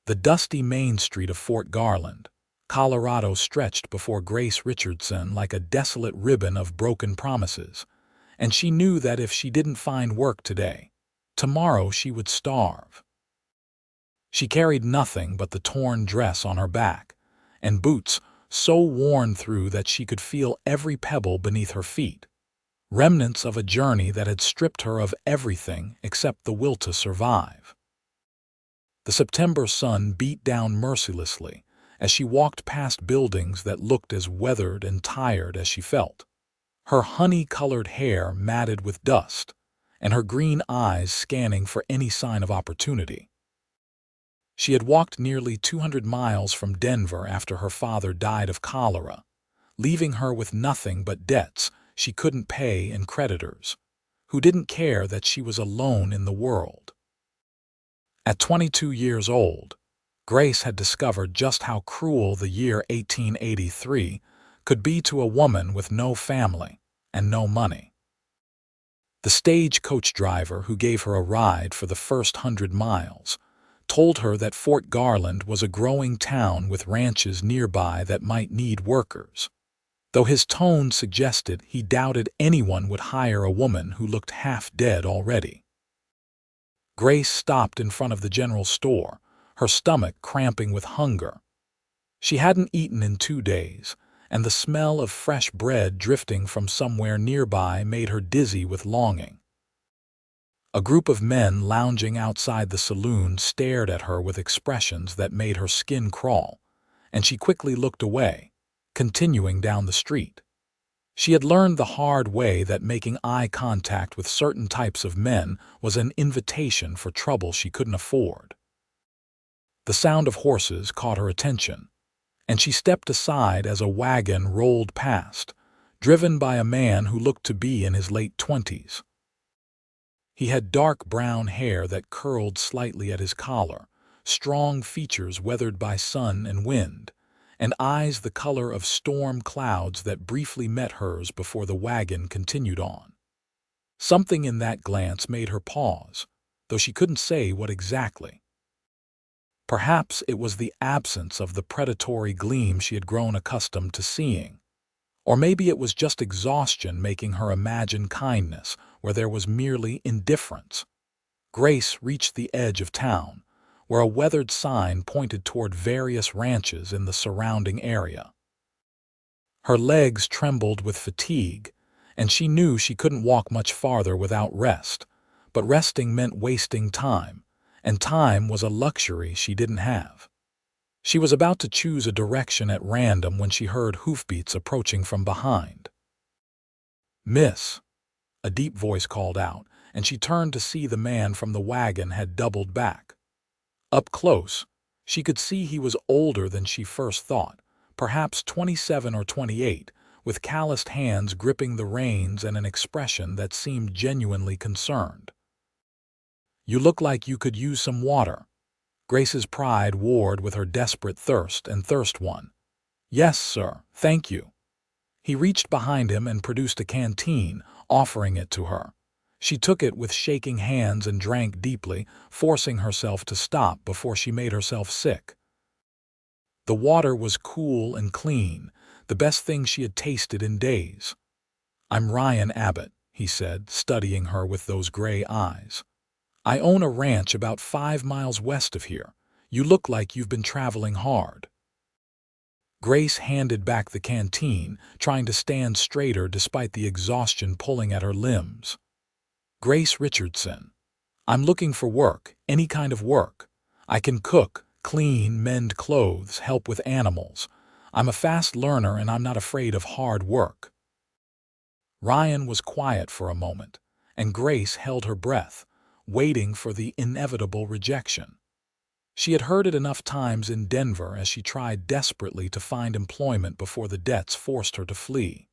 The dusty main street of Fort Garland, Colorado stretched before Grace Richardson like a desolate ribbon of broken promises, and she knew that if she didn't find work today, tomorrow she would starve. She carried nothing but the torn dress on her back, and boots so worn through that she could feel every pebble beneath her feet, remnants of a journey that had stripped her of everything except the will to survive. The September sun beat down mercilessly as she walked past buildings that looked as weathered and tired as she felt, her honey-colored hair matted with dust, and her green eyes scanning for any sign of opportunity. She had walked nearly 200 miles from Denver after her father died of cholera, leaving her with nothing but debts she couldn't pay and creditors, who didn't care that she was alone in the world. At 22 years old, Grace had discovered just how cruel the year 1883 could be to a woman with no family and no money. The stagecoach driver who gave her a ride for the first 100 miles told her that Fort Garland was a growing town with ranches nearby that might need workers, though his tone suggested he doubted anyone would hire a woman who looked half dead already. Grace stopped in front of the general store, her stomach cramping with hunger. She hadn't eaten in 2 days, and the smell of fresh bread drifting from somewhere nearby made her dizzy with longing. A group of men lounging outside the saloon stared at her with expressions that made her skin crawl, and she quickly looked away, continuing down the street. She had learned the hard way that making eye contact with certain types of men was an invitation for trouble she couldn't afford. The sound of horses caught her attention, and she stepped aside as a wagon rolled past, driven by a man who looked to be in his late 20s. He had dark brown hair that curled slightly at his collar, strong features weathered by sun and wind, and eyes the color of storm clouds that briefly met hers before the wagon continued on. Something in that glance made her pause, though she couldn't say what exactly. Perhaps it was the absence of the predatory gleam she had grown accustomed to seeing. Or maybe it was just exhaustion making her imagine kindness where there was merely indifference. Grace reached the edge of town, where a weathered sign pointed toward various ranches in the surrounding area. Her legs trembled with fatigue, and she knew she couldn't walk much farther without rest, but resting meant wasting time, and time was a luxury she didn't have. She was about to choose a direction at random when she heard hoofbeats approaching from behind. "Miss," a deep voice called out, and she turned to see the man from the wagon had doubled back. Up close, she could see he was older than she first thought, perhaps 27 or 28, with calloused hands gripping the reins and an expression that seemed genuinely concerned. "You look like you could use some water." Grace's pride warred with her desperate thirst and thirst won. "Yes, sir, thank you." He reached behind him and produced a canteen, offering it to her. She took it with shaking hands and drank deeply, forcing herself to stop before she made herself sick. The water was cool and clean, the best thing she had tasted in days. "I'm Ryan Abbott," he said, studying her with those gray eyes. "I own a ranch about 5 miles west of here. You look like you've been traveling hard." Grace handed back the canteen, trying to stand straighter despite the exhaustion pulling at her limbs. "Grace Richardson. I'm looking for work, any kind of work. I can cook, clean, mend clothes, help with animals. I'm a fast learner and I'm not afraid of hard work." Ryan was quiet for a moment, and Grace held her breath, waiting for the inevitable rejection. She had heard it enough times in Denver as she tried desperately to find employment before the debts forced her to flee.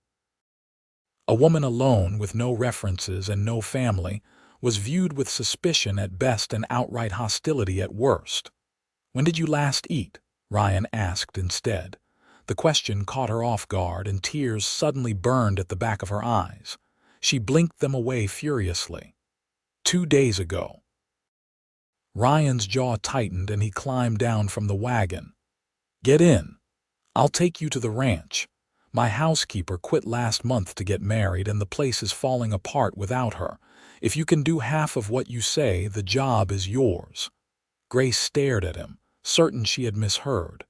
A woman alone with no references and no family was viewed with suspicion at best and outright hostility at worst. "When did you last eat?" Ryan asked instead. The question caught her off guard and tears suddenly burned at the back of her eyes. She blinked them away furiously. 2 days ago." Ryan's jaw tightened and he climbed down from the wagon. "Get in. I'll take you to the ranch. My housekeeper quit last month to get married and the place is falling apart without her. If you can do half of what you say, the job is yours." Grace stared at him, certain she had misheard.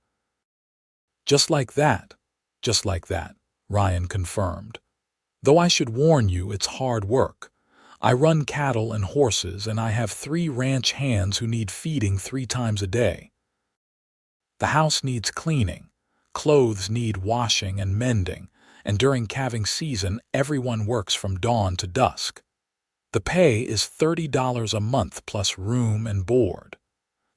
"Just like that. Just like that," Ryan confirmed. "Though I should warn you, it's hard work. I run cattle and horses, and I have 3 ranch hands who need feeding 3 times a day. The house needs cleaning, clothes need washing and mending, and during calving season, everyone works from dawn to dusk. The pay is $30 a month plus room and board."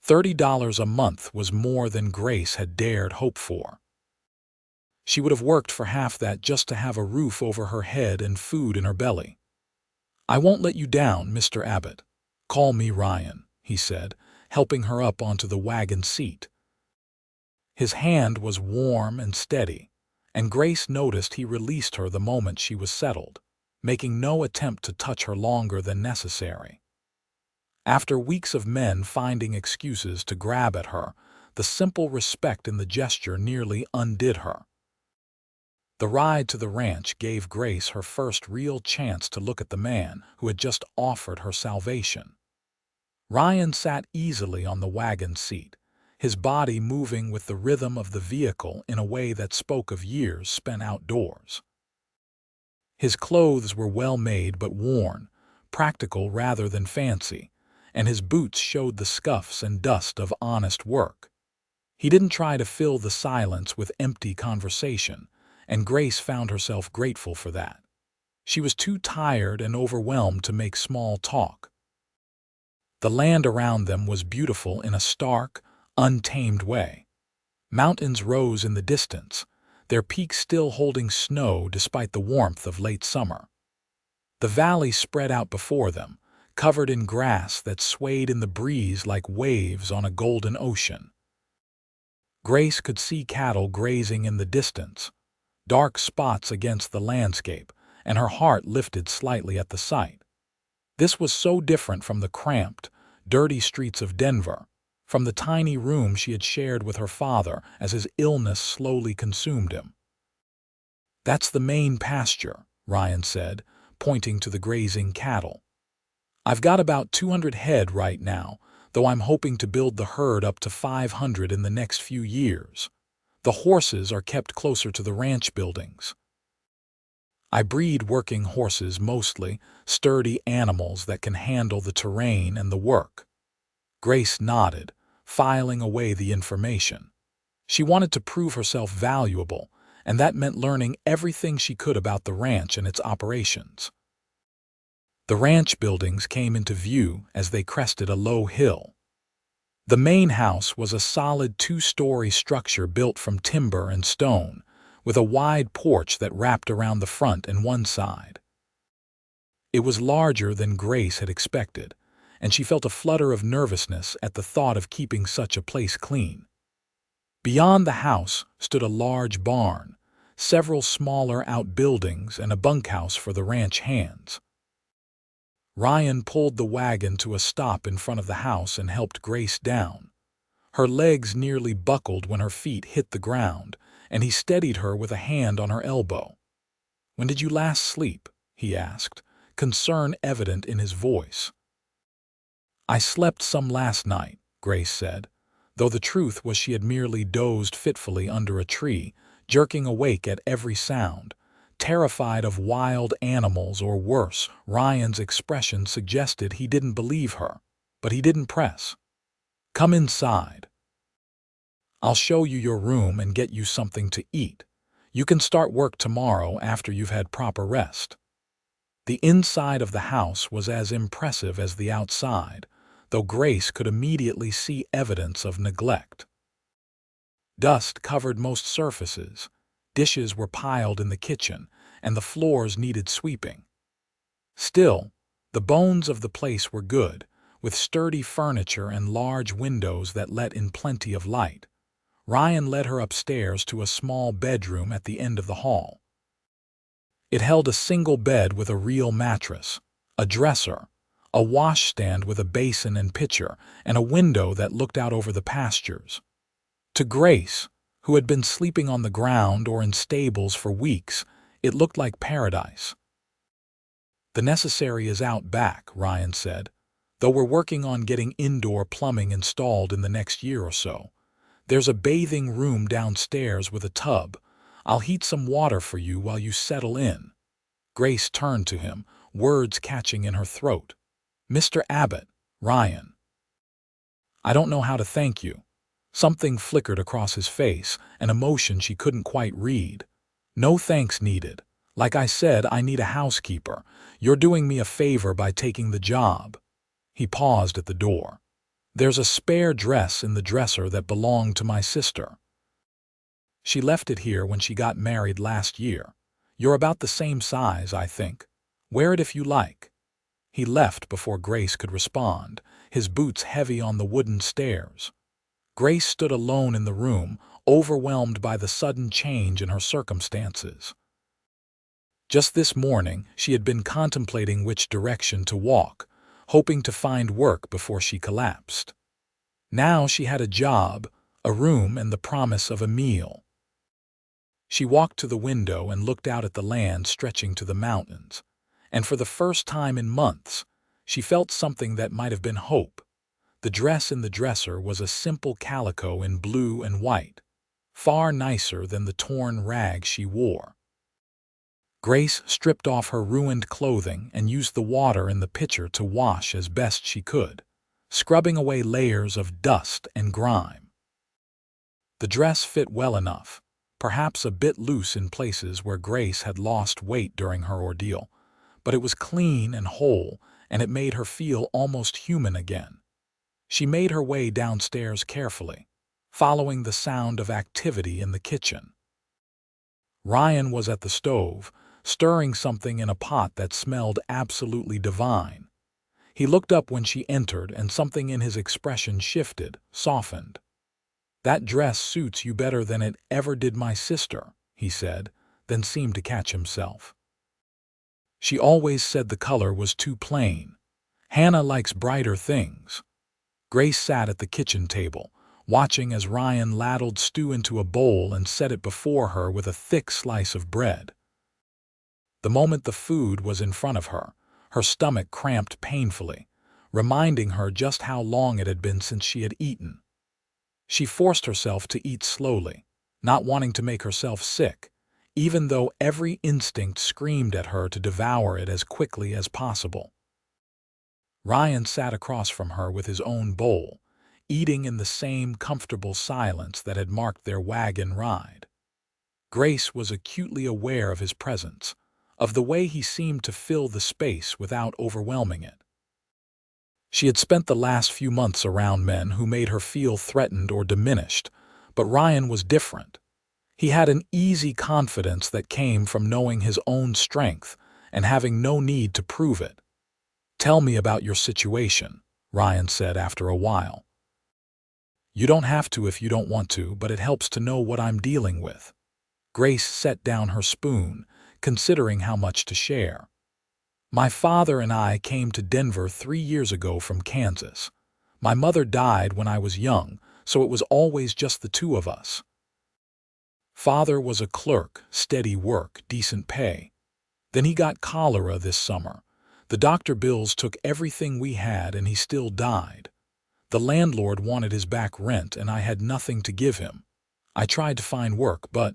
$30 a month was more than Grace had dared hope for. She would have worked for half that just to have a roof over her head and food in her belly. "I won't let you down, Mr. Abbott. Call me Ryan," he said, helping her up onto the wagon seat. His hand was warm and steady, and Grace noticed he released her the moment she was settled, making no attempt to touch her longer than necessary. After weeks of men finding excuses to grab at her, the simple respect in the gesture nearly undid her. The ride to the ranch gave Grace her first real chance to look at the man who had just offered her salvation. Ryan sat easily on the wagon seat, his body moving with the rhythm of the vehicle in a way that spoke of years spent outdoors. His clothes were well made but worn, practical rather than fancy, and his boots showed the scuffs and dust of honest work. He didn't try to fill the silence with empty conversation, and Grace found herself grateful for that. She was too tired and overwhelmed to make small talk. The land around them was beautiful in a stark, untamed way. Mountains rose in the distance, their peaks still holding snow despite the warmth of late summer. The valley spread out before them, covered in grass that swayed in the breeze like waves on a golden ocean. Grace could see cattle grazing in the distance, dark spots against the landscape, and her heart lifted slightly at the sight. This was so different from the cramped, dirty streets of Denver, from the tiny room she had shared with her father as his illness slowly consumed him. "That's the main pasture," Ryan said, pointing to the grazing cattle. "I've got about 200 head right now, though I'm hoping to build the herd up to 500 in the next few years. The horses are kept closer to the ranch buildings. I breed working horses mostly, sturdy animals that can handle the terrain and the work." Grace nodded, filing away the information. She wanted to prove herself valuable, and that meant learning everything she could about the ranch and its operations. The ranch buildings came into view as they crested a low hill. The main house was a solid 2-story structure built from timber and stone, with a wide porch that wrapped around the front and one side. It was larger than Grace had expected, and she felt a flutter of nervousness at the thought of keeping such a place clean. Beyond the house stood a large barn, several smaller outbuildings, and a bunkhouse for the ranch hands. Ryan pulled the wagon to a stop in front of the house and helped Grace down. Her legs nearly buckled when her feet hit the ground, and he steadied her with a hand on her elbow. "When did you last sleep?" he asked, concern evident in his voice. "I slept some last night," Grace said, though the truth was she had merely dozed fitfully under a tree, jerking awake at every sound, terrified of wild animals or worse. Ryan's expression suggested he didn't believe her, but he didn't press. "Come inside. I'll show you your room and get you something to eat. You can start work tomorrow after you've had proper rest." The inside of the house was as impressive as the outside, though Grace could immediately see evidence of neglect. Dust covered most surfaces, dishes were piled in the kitchen, and the floors needed sweeping. Still, the bones of the place were good, with sturdy furniture and large windows that let in plenty of light. Ryan led her upstairs to a small bedroom at the end of the hall. It held a single bed with a real mattress, a dresser, a washstand with a basin and pitcher, and a window that looked out over the pastures. To Grace, who had been sleeping on the ground or in stables for weeks, it looked like paradise. "The necessary is out back," Ryan said, "though we're working on getting indoor plumbing installed in the next year or so. There's a bathing room downstairs with a tub. I'll heat some water for you while you settle in." Grace turned to him, words catching in her throat. "Mr. Abbott, Ryan." "I don't know how to thank you." Something flickered across his face, an emotion she couldn't quite read. "No thanks needed. Like I said, I need a housekeeper. You're doing me a favor by taking the job." He paused at the door. "There's a spare dress in the dresser that belonged to my sister. She left it here when she got married last year. You're about the same size, I think. Wear it if you like." He left before Grace could respond, his boots heavy on the wooden stairs. Grace stood alone in the room, overwhelmed by the sudden change in her circumstances. Just this morning, she had been contemplating which direction to walk, hoping to find work before she collapsed. Now she had a job, a room, and the promise of a meal. She walked to the window and looked out at the land stretching to the mountains, and for the first time in months, she felt something that might have been hope. The dress in the dresser was a simple calico in blue and white, far nicer than the torn rag she wore. Grace stripped off her ruined clothing and used the water in the pitcher to wash as best she could, scrubbing away layers of dust and grime. The dress fit well enough, perhaps a bit loose in places where Grace had lost weight during her ordeal, but it was clean and whole, and it made her feel almost human again. She made her way downstairs carefully, following the sound of activity in the kitchen. Ryan was at the stove, stirring something in a pot that smelled absolutely divine. He looked up when she entered, and something in his expression shifted, softened. "That dress suits you better than it ever did my sister," he said, then seemed to catch himself. "She always said the color was too plain. Hannah likes brighter things." Grace sat at the kitchen table, watching as Ryan ladled stew into a bowl and set it before her with a thick slice of bread. The moment the food was in front of her, her stomach cramped painfully, reminding her just how long it had been since she had eaten. She forced herself to eat slowly, not wanting to make herself sick, even though every instinct screamed at her to devour it as quickly as possible. Ryan sat across from her with his own bowl, eating in the same comfortable silence that had marked their wagon ride. Grace was acutely aware of his presence, of the way he seemed to fill the space without overwhelming it. She had spent the last few months around men who made her feel threatened or diminished, but Ryan was different. He had an easy confidence that came from knowing his own strength and having no need to prove it. "Tell me about your situation," Ryan said after a while. "You don't have to if you don't want to, but it helps to know what I'm dealing with." Grace set down her spoon, considering how much to share. "My father and I came to Denver 3 years ago from Kansas. My mother died when I was young, so it was always just the two of us. Father was a clerk, steady work, decent pay. Then he got cholera this summer. The doctor bills took everything we had and he still died. The landlord wanted his back rent and I had nothing to give him. I tried to find work, but—"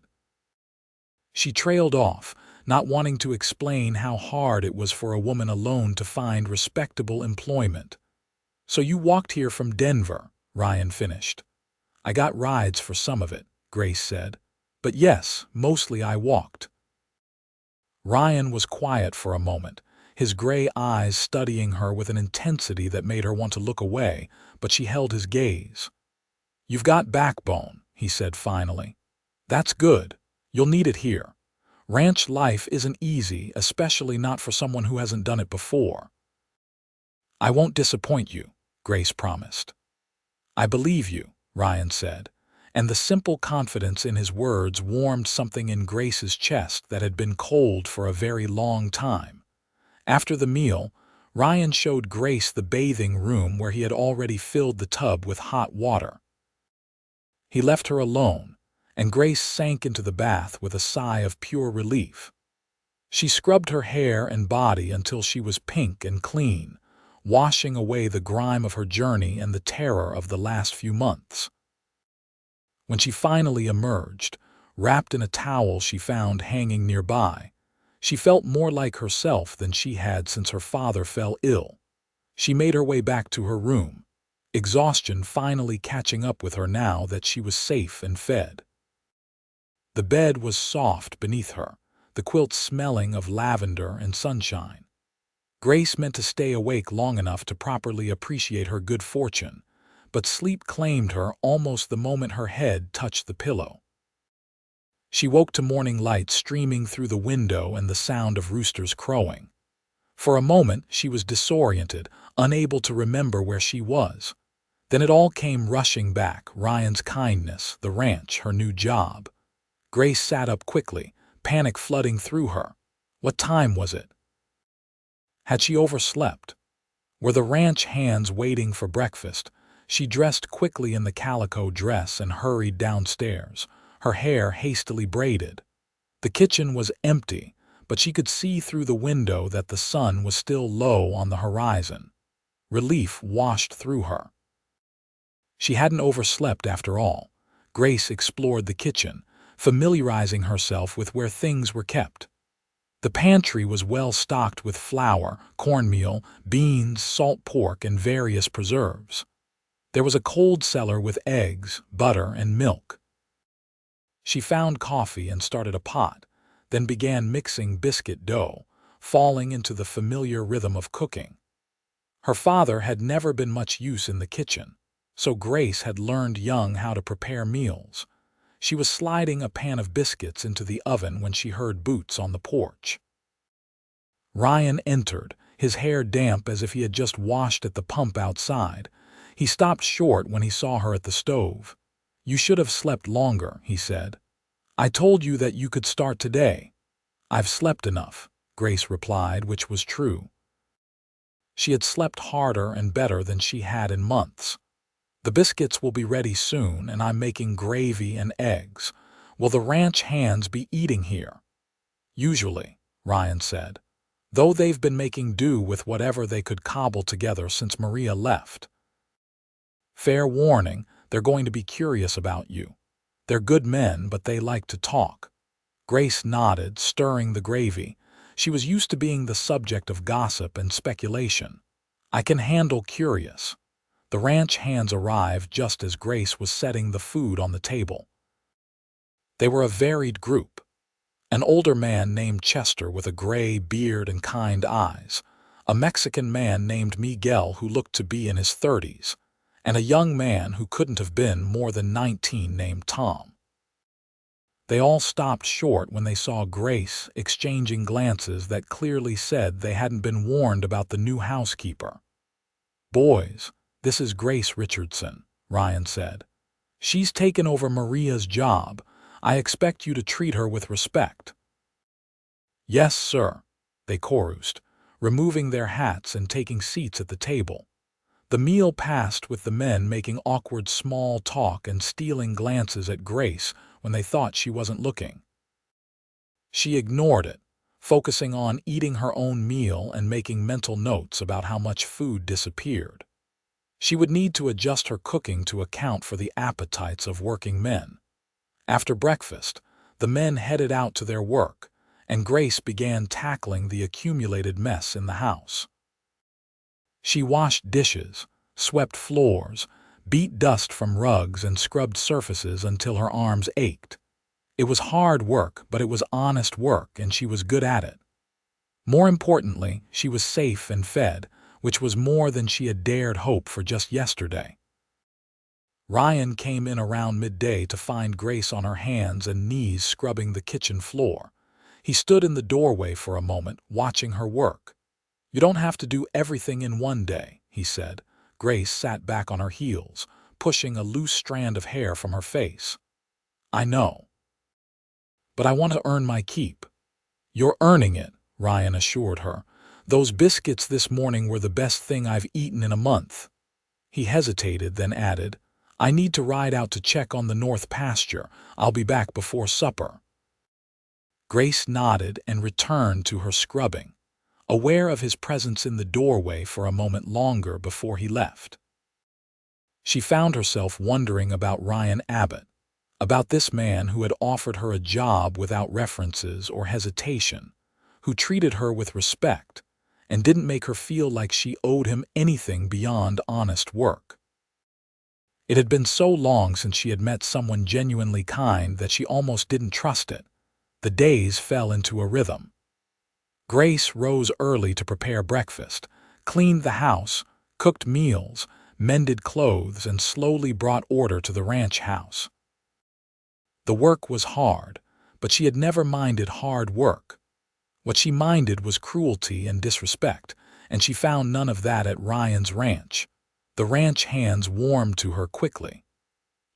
She trailed off, not wanting to explain how hard it was for a woman alone to find respectable employment. "So you walked here from Denver," Ryan finished. "I got rides for some of it," Grace said. "But yes, mostly I walked." Ryan was quiet for a moment, his gray eyes studying her with an intensity that made her want to look away, but she held his gaze. "You've got backbone," he said finally. "That's good. You'll need it here. Ranch life isn't easy, especially not for someone who hasn't done it before." "I won't disappoint you," Grace promised. "I believe you," Ryan said, and the simple confidence in his words warmed something in Grace's chest that had been cold for a very long time. After the meal, Ryan showed Grace the bathing room where he had already filled the tub with hot water. He left her alone, and Grace sank into the bath with a sigh of pure relief. She scrubbed her hair and body until she was pink and clean, washing away the grime of her journey and the terror of the last few months. When she finally emerged, wrapped in a towel she found hanging nearby, she felt more like herself than she had since her father fell ill. She made her way back to her room, exhaustion finally catching up with her now that she was safe and fed. The bed was soft beneath her, the quilt smelling of lavender and sunshine. Grace meant to stay awake long enough to properly appreciate her good fortune, but sleep claimed her almost the moment her head touched the pillow. She woke to morning light streaming through the window and the sound of roosters crowing. For a moment she was disoriented, unable to remember where she was. Then it all came rushing back: Ryan's kindness, the ranch, her new job. Grace sat up quickly, panic flooding through her. What time was it? Had she overslept? Were the ranch hands waiting for breakfast? She dressed quickly in the calico dress and hurried downstairs, her hair hastily braided. The kitchen was empty, but she could see through the window that the sun was still low on the horizon. Relief washed through her. She hadn't overslept after all. Grace explored the kitchen, familiarizing herself with where things were kept. The pantry was well stocked with flour, cornmeal, beans, salt pork, and various preserves. There was a cold cellar with eggs, butter, and milk. She found coffee and started a pot, then began mixing biscuit dough, falling into the familiar rhythm of cooking. Her father had never been much use in the kitchen, so Grace had learned young how to prepare meals. She was sliding a pan of biscuits into the oven when she heard boots on the porch. Ryan entered, his hair damp as if he had just washed at the pump outside. He stopped short when he saw her at the stove. "You should have slept longer," he said. "I told you that you could start today." "I've slept enough," Grace replied, which was true. She had slept harder and better than she had in months. "The biscuits will be ready soon, and I'm making gravy and eggs. Will the ranch hands be eating here?" "Usually," Ryan said, "though they've been making do with whatever they could cobble together since Maria left. Fair warning, they're going to be curious about you. They're good men, but they like to talk." Grace nodded, stirring the gravy. She was used to being the subject of gossip and speculation. "I can handle curious." The ranch hands arrived just as Grace was setting the food on the table. They were a varied group. An older man named Chester with a gray beard and kind eyes, a Mexican man named Miguel who looked to be in his 30s, and a young man who couldn't have been more than 19 named Tom. They all stopped short when they saw Grace, exchanging glances that clearly said they hadn't been warned about the new housekeeper. "Boys, this is Grace Richardson," Ryan said. "She's taken over Maria's job. I expect you to treat her with respect." "Yes, sir," they chorused, removing their hats and taking seats at the table. The meal passed with the men making awkward small talk and stealing glances at Grace when they thought she wasn't looking. She ignored it, focusing on eating her own meal and making mental notes about how much food disappeared. She would need to adjust her cooking to account for the appetites of working men. After breakfast, the men headed out to their work, and Grace began tackling the accumulated mess in the house. She washed dishes, swept floors, beat dust from rugs, and scrubbed surfaces until her arms ached. It was hard work, but it was honest work, and she was good at it. More importantly, she was safe and fed, which was more than she had dared hope for just yesterday. Ryan came in around midday to find Grace on her hands and knees scrubbing the kitchen floor. He stood in the doorway for a moment, watching her work. "You don't have to do everything in one day," he said. Grace sat back on her heels, pushing a loose strand of hair from her face. "I know. But I want to earn my keep." "You're earning it," Ryan assured her. Those biscuits this morning were the best thing I've eaten in a month." He hesitated, then added, "I need to ride out to check on the north pasture. I'll be back before supper." Grace nodded and returned to her scrubbing, aware of his presence in the doorway for a moment longer before he left. She found herself wondering about Ryan Abbott, about this man who had offered her a job without references or hesitation, who treated her with respect and didn't make her feel like she owed him anything beyond honest work. It had been so long since she had met someone genuinely kind that she almost didn't trust it. The days fell into a rhythm. Grace rose early to prepare breakfast, cleaned the house, cooked meals, mended clothes, and slowly brought order to the ranch house. The work was hard, but she had never minded hard work. What she minded was cruelty and disrespect, and she found none of that at Ryan's ranch. The ranch hands warmed to her quickly.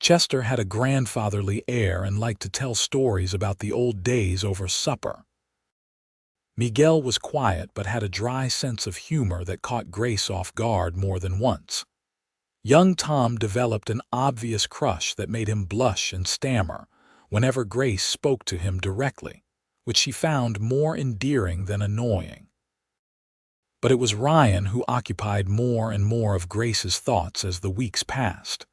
Chester had a grandfatherly air and liked to tell stories about the old days over supper. Miguel was quiet but had a dry sense of humor that caught Grace off guard more than once. Young Tom developed an obvious crush that made him blush and stammer whenever Grace spoke to him directly, which she found more endearing than annoying. But it was Ryan who occupied more and more of Grace's thoughts as the weeks passed.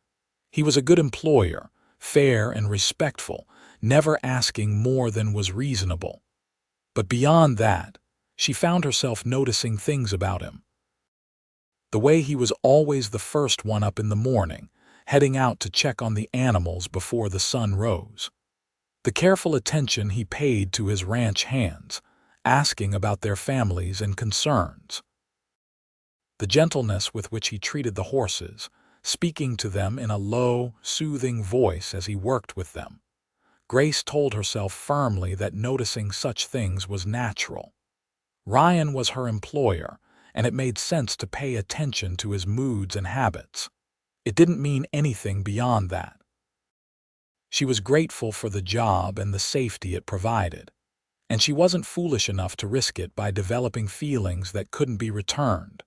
He was a good employer, fair and respectful, never asking more than was reasonable. But beyond that, she found herself noticing things about him. The way he was always the first one up in the morning, heading out to check on the animals before the sun rose. The careful attention he paid to his ranch hands, asking about their families and concerns. The gentleness with which he treated the horses, speaking to them in a low, soothing voice as he worked with them. Grace told herself firmly that noticing such things was natural. Ryan was her employer, and it made sense to pay attention to his moods and habits. It didn't mean anything beyond that. She was grateful for the job and the safety it provided, and she wasn't foolish enough to risk it by developing feelings that couldn't be returned.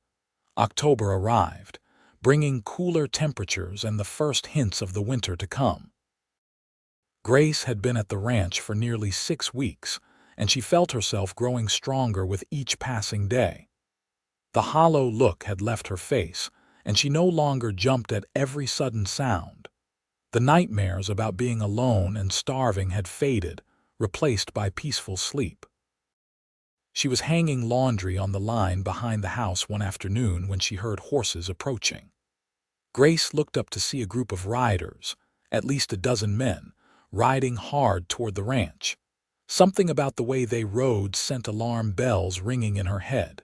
October arrived, bringing cooler temperatures and the first hints of the winter to come. Grace had been at the ranch for nearly 6 weeks, and she felt herself growing stronger with each passing day. The hollow look had left her face, and she no longer jumped at every sudden sound. The nightmares about being alone and starving had faded, replaced by peaceful sleep. She was hanging laundry on the line behind the house one afternoon when she heard horses approaching. Grace looked up to see a group of riders, at least a dozen men, riding hard toward the ranch. Something about the way they rode sent alarm bells ringing in her head.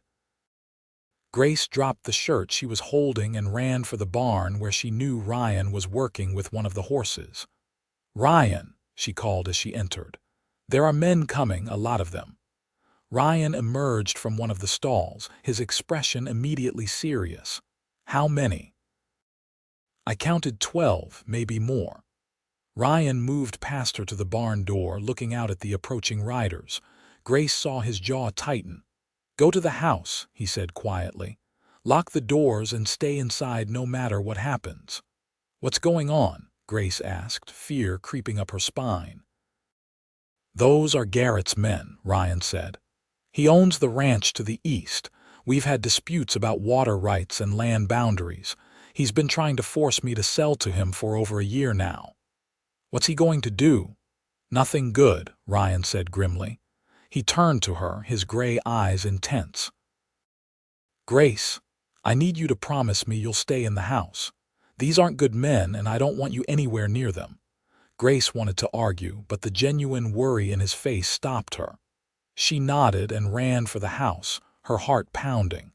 Grace dropped the shirt she was holding and ran for the barn where she knew Ryan was working with one of the horses. "Ryan," she called as she entered. "There are men coming, a lot of them." Ryan emerged from one of the stalls, his expression immediately serious. "How many?" "I counted 12, maybe more." Ryan moved past her to the barn door, looking out at the approaching riders. Grace saw his jaw tighten. "Go to the house," he said quietly. "Lock the doors and stay inside no matter what happens." "What's going on?" Grace asked, fear creeping up her spine. "Those are Garrett's men," Ryan said. "He owns the ranch to the east. We've had disputes about water rights and land boundaries. He's been trying to force me to sell to him for over a year now." "What's he going to do?" "Nothing good," Ryan said grimly. He turned to her, his gray eyes intense. "Grace, I need you to promise me you'll stay in the house. These aren't good men, and I don't want you anywhere near them." Grace wanted to argue, but the genuine worry in his face stopped her. She nodded and ran for the house, her heart pounding.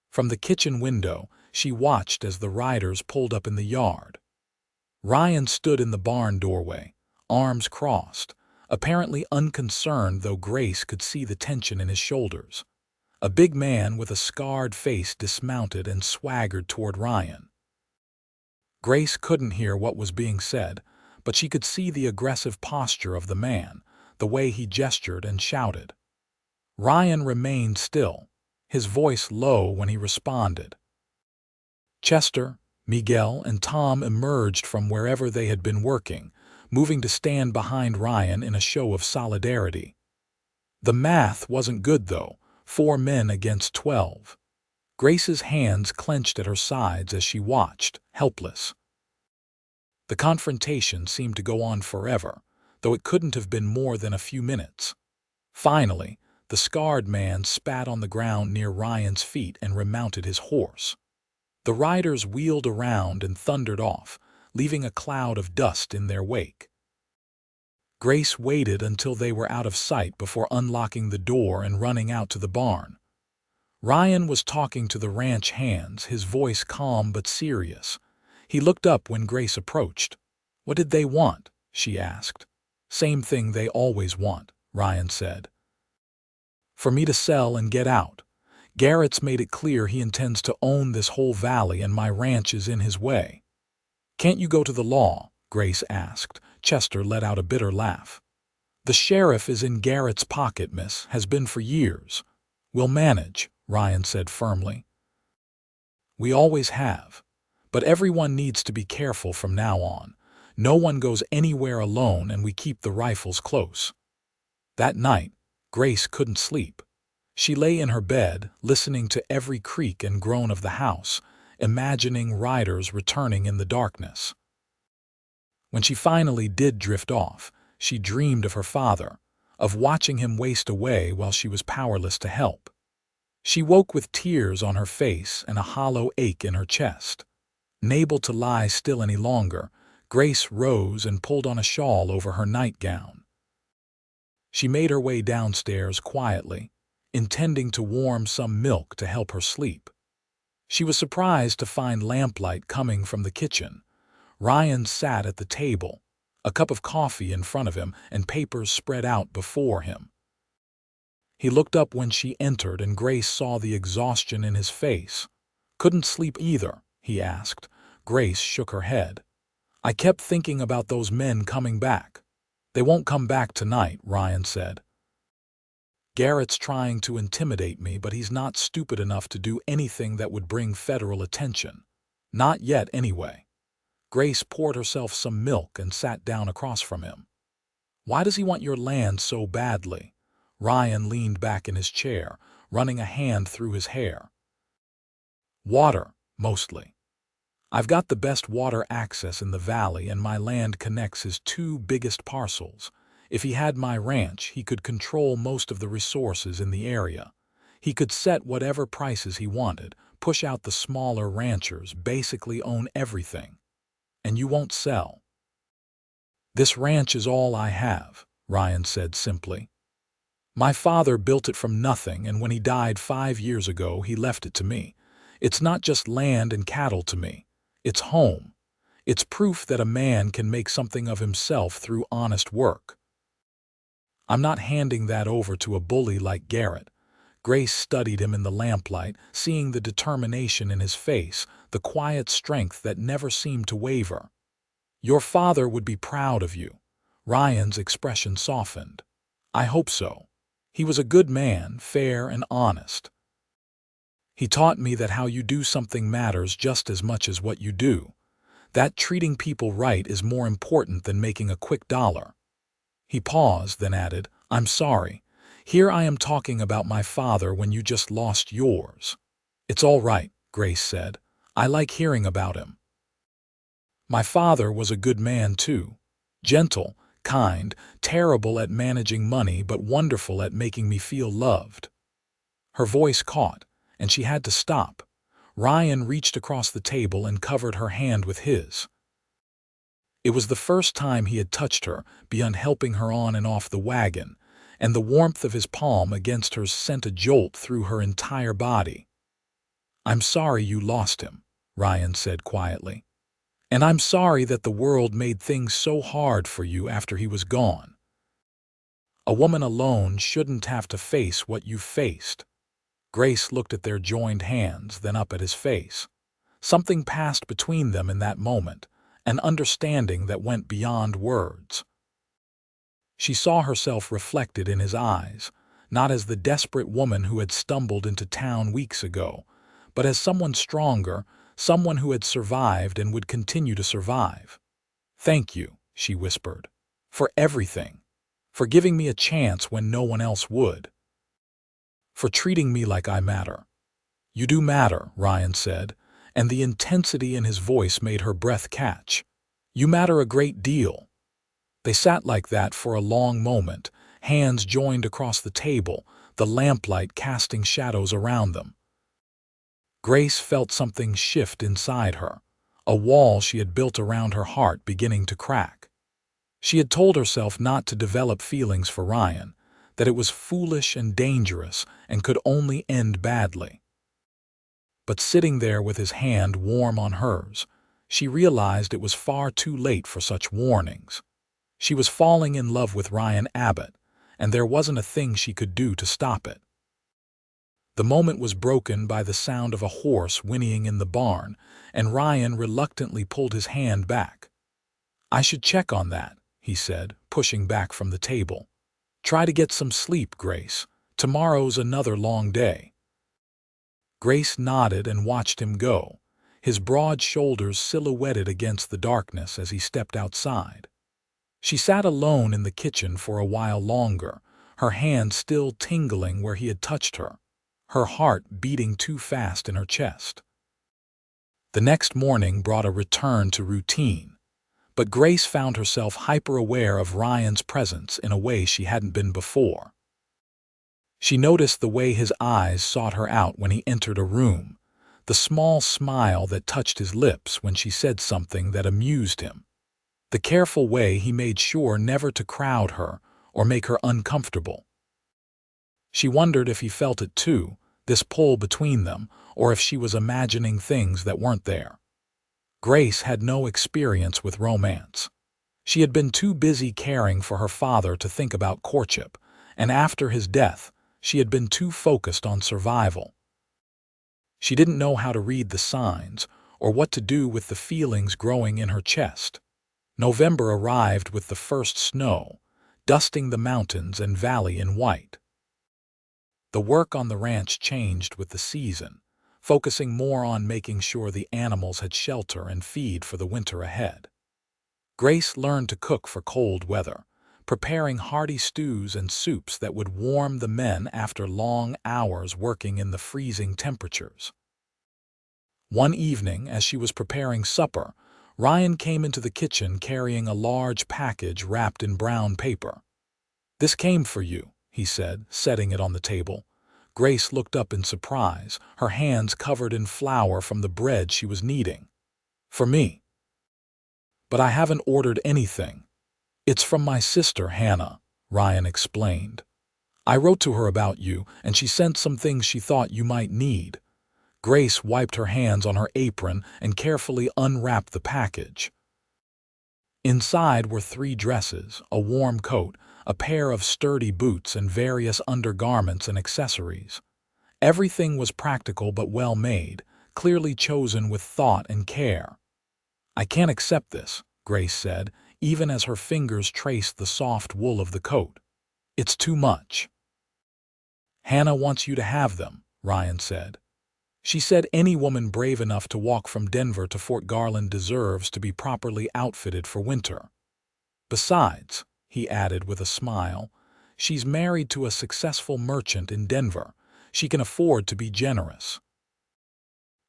From the kitchen window, she watched as the riders pulled up in the yard. Ryan stood in the barn doorway, arms crossed, apparently unconcerned, though Grace could see the tension in his shoulders. A big man with a scarred face dismounted and swaggered toward Ryan. Grace couldn't hear what was being said, but she could see the aggressive posture of the man, the way he gestured and shouted. Ryan remained still, his voice low when he responded. Chester, Miguel, and Tom emerged from wherever they had been working, moving to stand behind Ryan in a show of solidarity. The math wasn't good, though, 4 men against 12. Grace's hands clenched at her sides as she watched, helpless. The confrontation seemed to go on forever, though it couldn't have been more than a few minutes. Finally, the scarred man spat on the ground near Ryan's feet and remounted his horse. The riders wheeled around and thundered off, leaving a cloud of dust in their wake. Grace waited until they were out of sight before unlocking the door and running out to the barn. Ryan was talking to the ranch hands, his voice calm but serious. He looked up when Grace approached. "What did they want?" she asked. "Same thing they always want," Ryan said. "For me to sell and get out. Garrett's made it clear he intends to own this whole valley and my ranch is in his way." "Can't you go to the law?" Grace asked. Chester let out a bitter laugh. "The sheriff is in Garrett's pocket, miss, has been for years." "We'll manage," Ryan said firmly. "We always have. But everyone needs to be careful from now on. No one goes anywhere alone and we keep the rifles close." That night, Grace couldn't sleep. She lay in her bed, listening to every creak and groan of the house, imagining riders returning in the darkness. When she finally did drift off, she dreamed of her father, of watching him waste away while she was powerless to help. She woke with tears on her face and a hollow ache in her chest. Unable to lie still any longer, Grace rose and pulled on a shawl over her nightgown. She made her way downstairs quietly, intending to warm some milk to help her sleep. She was surprised to find lamplight coming from the kitchen. Ryan sat at the table, a cup of coffee in front of him and papers spread out before him. He looked up when she entered and Grace saw the exhaustion in his face. "Couldn't sleep either?" he asked. Grace shook her head. "I kept thinking about those men coming back." "They won't come back tonight," Ryan said. "Garrett's trying to intimidate me, but he's not stupid enough to do anything that would bring federal attention. Not yet, anyway." Grace poured herself some milk and sat down across from him. "Why does he want your land so badly?" Ryan leaned back in his chair, running a hand through his hair. "Water, mostly. I've got the best water access in the valley and my land connects his 2 biggest parcels. If he had my ranch, he could control most of the resources in the area. He could set whatever prices he wanted, push out the smaller ranchers, basically own everything. And you won't sell." "This ranch is all I have," Ryan said simply. "My father built it from nothing, and when he died 5 years ago, he left it to me. It's not just land and cattle to me. It's home. It's proof that a man can make something of himself through honest work. I'm not handing that over to a bully like Garrett." Grace studied him in the lamplight, seeing the determination in his face, the quiet strength that never seemed to waver. "Your father would be proud of you." Ryan's expression softened. "I hope so. He was a good man, fair and honest. He taught me that how you do something matters just as much as what you do. That treating people right is more important than making a quick dollar." He paused, then added, "I'm sorry. Here I am talking about my father when you just lost yours." "It's all right," Grace said. "I like hearing about him. My father was a good man too. Gentle, kind, terrible at managing money, but wonderful at making me feel loved." Her voice caught, and she had to stop. Ryan reached across the table and covered her hand with his. It was the first time he had touched her, beyond helping her on and off the wagon, and the warmth of his palm against hers sent a jolt through her entire body. "I'm sorry you lost him," Ryan said quietly. "And I'm sorry that the world made things so hard for you after he was gone. A woman alone shouldn't have to face what you faced." Grace looked at their joined hands, then up at his face. Something passed between them in that moment, an understanding that went beyond words. She saw herself reflected in his eyes, not as the desperate woman who had stumbled into town weeks ago, but as someone stronger, someone who had survived and would continue to survive. "Thank you," she whispered, "for everything, for giving me a chance when no one else would, for treating me like I matter." "You do matter," Ryan said, and the intensity in his voice made her breath catch. "You matter a great deal." They sat like that for a long moment, hands joined across the table, the lamplight casting shadows around them. Grace felt something shift inside her, a wall she had built around her heart beginning to crack. She had told herself not to develop feelings for Ryan, that it was foolish and dangerous and could only end badly. But sitting there with his hand warm on hers, she realized it was far too late for such warnings. She was falling in love with Ryan Abbott, and there wasn't a thing she could do to stop it. The moment was broken by the sound of a horse whinnying in the barn, and Ryan reluctantly pulled his hand back. "I should check on that," he said, pushing back from the table. "Try to get some sleep, Grace. Tomorrow's another long day." Grace nodded and watched him go, his broad shoulders silhouetted against the darkness as he stepped outside. She sat alone in the kitchen for a while longer, her hand still tingling where he had touched her, her heart beating too fast in her chest. The next morning brought a return to routine, but Grace found herself hyper-aware of Ryan's presence in a way she hadn't been before. She noticed the way his eyes sought her out when he entered a room, the small smile that touched his lips when she said something that amused him, the careful way he made sure never to crowd her or make her uncomfortable. She wondered if he felt it too, this pull between them, or if she was imagining things that weren't there. Grace had no experience with romance. She had been too busy caring for her father to think about courtship, and after his death, she had been too focused on survival. She didn't know how to read the signs or what to do with the feelings growing in her chest. November arrived with the first snow, dusting the mountains and valley in white. The work on the ranch changed with the season, focusing more on making sure the animals had shelter and feed for the winter ahead. Grace learned to cook for cold weather, preparing hearty stews and soups that would warm the men after long hours working in the freezing temperatures. One evening, as she was preparing supper, Ryan came into the kitchen carrying a large package wrapped in brown paper. "This came for you," he said, setting it on the table. Grace looked up in surprise, her hands covered in flour from the bread she was kneading. "For me?" "But I haven't ordered anything. It's from my sister, Hannah," Ryan explained. "I wrote to her about you, and she sent some things she thought you might need." Grace wiped her hands on her apron and carefully unwrapped the package. Inside were 3 dresses, a warm coat, a pair of sturdy boots, and various undergarments and accessories. Everything was practical but well made, clearly chosen with thought and care. "I can't accept this," Grace said, even as her fingers traced the soft wool of the coat. "It's too much." "Hannah wants you to have them," Ryan said. "She said any woman brave enough to walk from Denver to Fort Garland deserves to be properly outfitted for winter. Besides," he added with a smile, "she's married to a successful merchant in Denver. She can afford to be generous."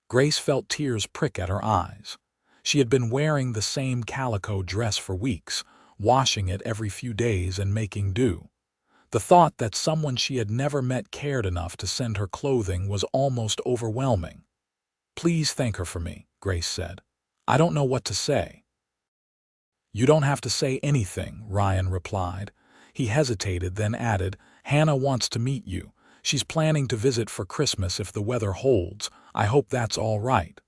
Grace felt tears prick at her eyes. She had been wearing the same calico dress for weeks, washing it every few days and making do. The thought that someone she had never met cared enough to send her clothing was almost overwhelming. "Please thank her for me," Grace said. "I don't know what to say." "You don't have to say anything," Ryan replied. He hesitated, then added, "Hannah wants to meet you. She's planning to visit for Christmas if the weather holds. I hope that's all right."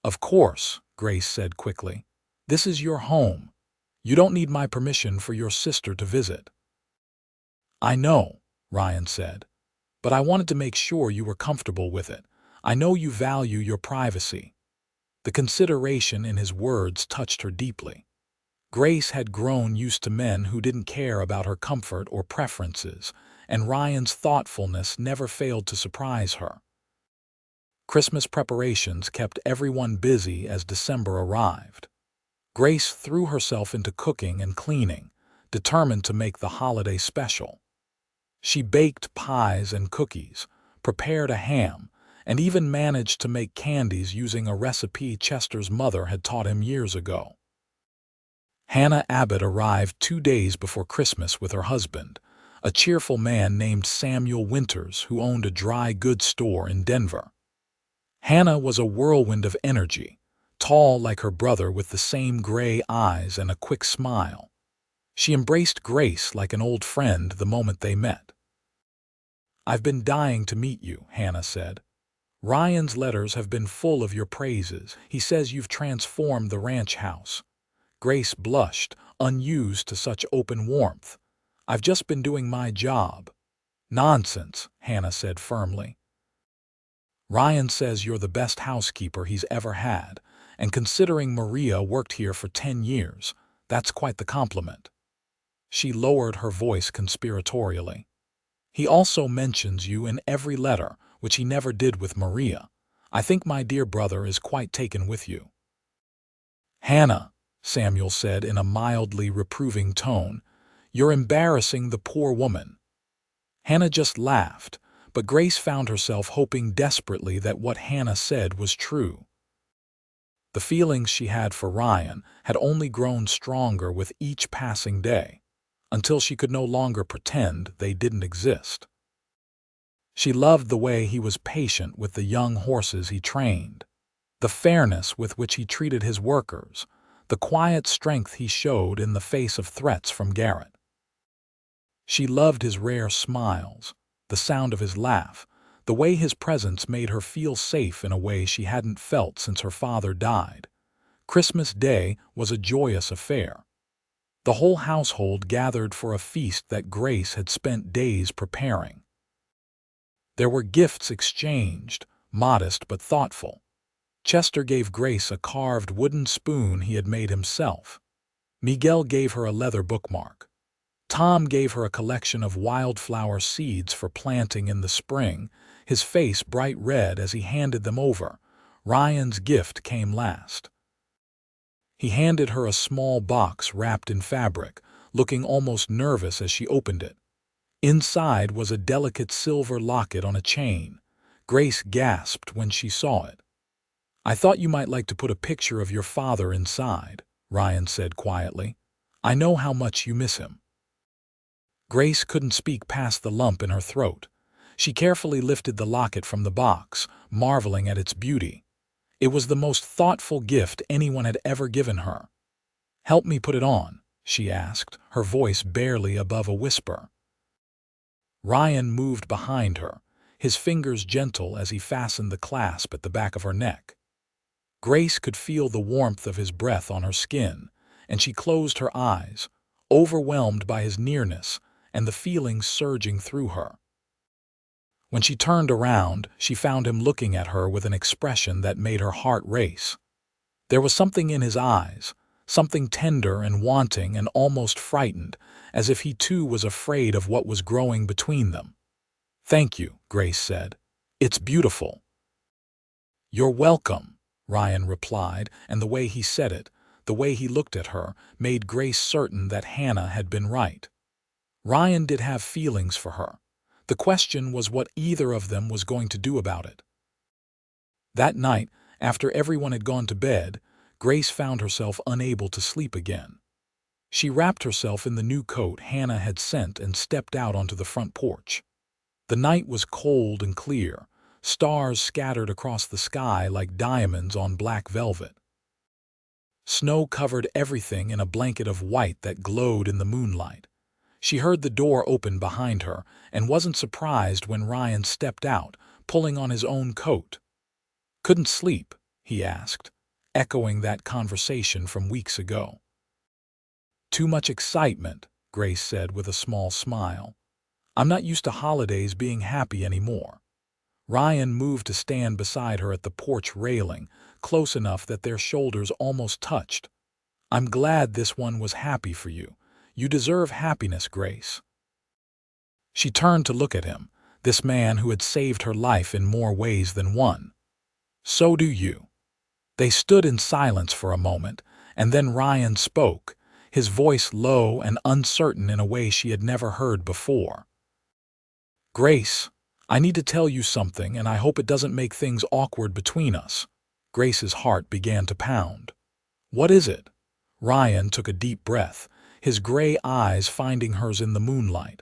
"Of course," Grace said quickly. "This is your home. You don't need my permission for your sister to visit." "I know," Ryan said, "but I wanted to make sure you were comfortable with it. I know you value your privacy." The consideration in his words touched her deeply. Grace had grown used to men who didn't care about her comfort or preferences, and Ryan's thoughtfulness never failed to surprise her. Christmas preparations kept everyone busy as December arrived. Grace threw herself into cooking and cleaning, determined to make the holiday special. She baked pies and cookies, prepared a ham, and even managed to make candies using a recipe Chester's mother had taught him years ago. Hannah Abbott arrived 2 days before Christmas with her husband, a cheerful man named Samuel Winters who owned a dry goods store in Denver. Hannah was a whirlwind of energy, tall like her brother with the same gray eyes and a quick smile. She embraced Grace like an old friend the moment they met. "I've been dying to meet you," Hannah said. "Ryan's letters have been full of your praises. He says you've transformed the ranch house." Grace blushed, unused to such open warmth. "I've just been doing my job." "Nonsense," Hannah said firmly. "Ryan says you're the best housekeeper he's ever had, and considering Maria worked here for 10 years, that's quite the compliment." She lowered her voice conspiratorially. "He also mentions you in every letter, which he never did with Maria. I think my dear brother is quite taken with you." "Hannah," Samuel said in a mildly reproving tone, "you're embarrassing the poor woman." Hannah just laughed, but Grace found herself hoping desperately that what Hannah said was true. The feelings she had for Ryan had only grown stronger with each passing day, until she could no longer pretend they didn't exist. She loved the way he was patient with the young horses he trained, the fairness with which he treated his workers, the quiet strength he showed in the face of threats from Garrett. She loved his rare smiles, the sound of his laugh, the way his presence made her feel safe in a way she hadn't felt since her father died. Christmas Day was a joyous affair. The whole household gathered for a feast that Grace had spent days preparing. There were gifts exchanged, modest but thoughtful. Chester gave Grace a carved wooden spoon he had made himself. Miguel gave her a leather bookmark. Tom gave her a collection of wildflower seeds for planting in the spring, his face bright red as he handed them over. Ryan's gift came last. He handed her a small box wrapped in fabric, looking almost nervous as she opened it. Inside was a delicate silver locket on a chain. Grace gasped when she saw it. "I thought you might like to put a picture of your father inside," Ryan said quietly. "I know how much you miss him." Grace couldn't speak past the lump in her throat. She carefully lifted the locket from the box, marveling at its beauty. It was the most thoughtful gift anyone had ever given her. "Help me put it on," she asked, her voice barely above a whisper. Ryan moved behind her, his fingers gentle as he fastened the clasp at the back of her neck. Grace could feel the warmth of his breath on her skin, and she closed her eyes, overwhelmed by his nearness and the feelings surging through her. When she turned around, she found him looking at her with an expression that made her heart race. There was something in his eyes, something tender and wanting and almost frightened, as if he too was afraid of what was growing between them. "Thank you," Grace said. "It's beautiful." "You're welcome," Ryan replied, and the way he said it, the way he looked at her, made Grace certain that Hannah had been right. Ryan did have feelings for her. The question was what either of them was going to do about it. That night, after everyone had gone to bed, Grace found herself unable to sleep again. She wrapped herself in the new coat Hannah had sent and stepped out onto the front porch. The night was cold and clear, stars scattered across the sky like diamonds on black velvet. Snow covered everything in a blanket of white that glowed in the moonlight. She heard the door open behind her and wasn't surprised when Ryan stepped out, pulling on his own coat. "Couldn't sleep?" he asked, echoing that conversation from weeks ago. "Too much excitement," Grace said with a small smile. "I'm not used to holidays being happy anymore." Ryan moved to stand beside her at the porch railing, close enough that their shoulders almost touched. "I'm glad this one was happy for you. You deserve happiness, Grace." She turned to look at him, this man who had saved her life in more ways than one. "So do you." They stood in silence for a moment, and then Ryan spoke, his voice low and uncertain in a way she had never heard before. "Grace, I need to tell you something, and I hope it doesn't make things awkward between us." Grace's heart began to pound. "What is it?" Ryan took a deep breath, his gray eyes finding hers in the moonlight.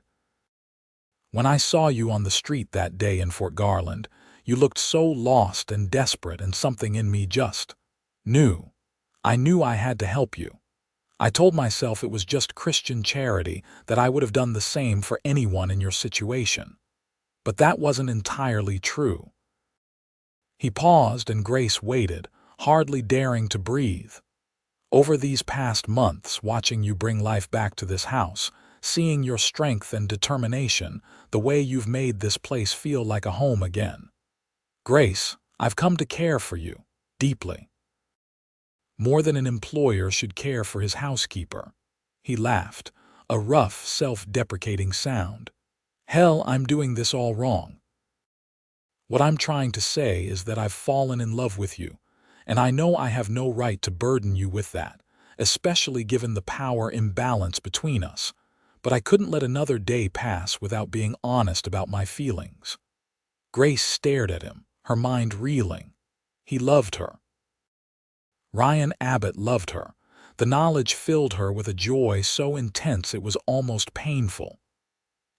"When I saw you on the street that day in Fort Garland, you looked so lost and desperate, and something in me just knew. I knew I had to help you. I told myself it was just Christian charity, that I would have done the same for anyone in your situation. But that wasn't entirely true." He paused, and Grace waited, hardly daring to breathe. "Over these past months, watching you bring life back to this house, seeing your strength and determination, the way you've made this place feel like a home again. Grace, I've come to care for you, deeply. More than an employer should care for his housekeeper." He laughed, a rough, self-deprecating sound. "Hell, I'm doing this all wrong. What I'm trying to say is that I've fallen in love with you, and I know I have no right to burden you with that, especially given the power imbalance between us. But I couldn't let another day pass without being honest about my feelings." Grace stared at him, her mind reeling. He loved her. Ryan Abbott loved her. The knowledge filled her with a joy so intense it was almost painful.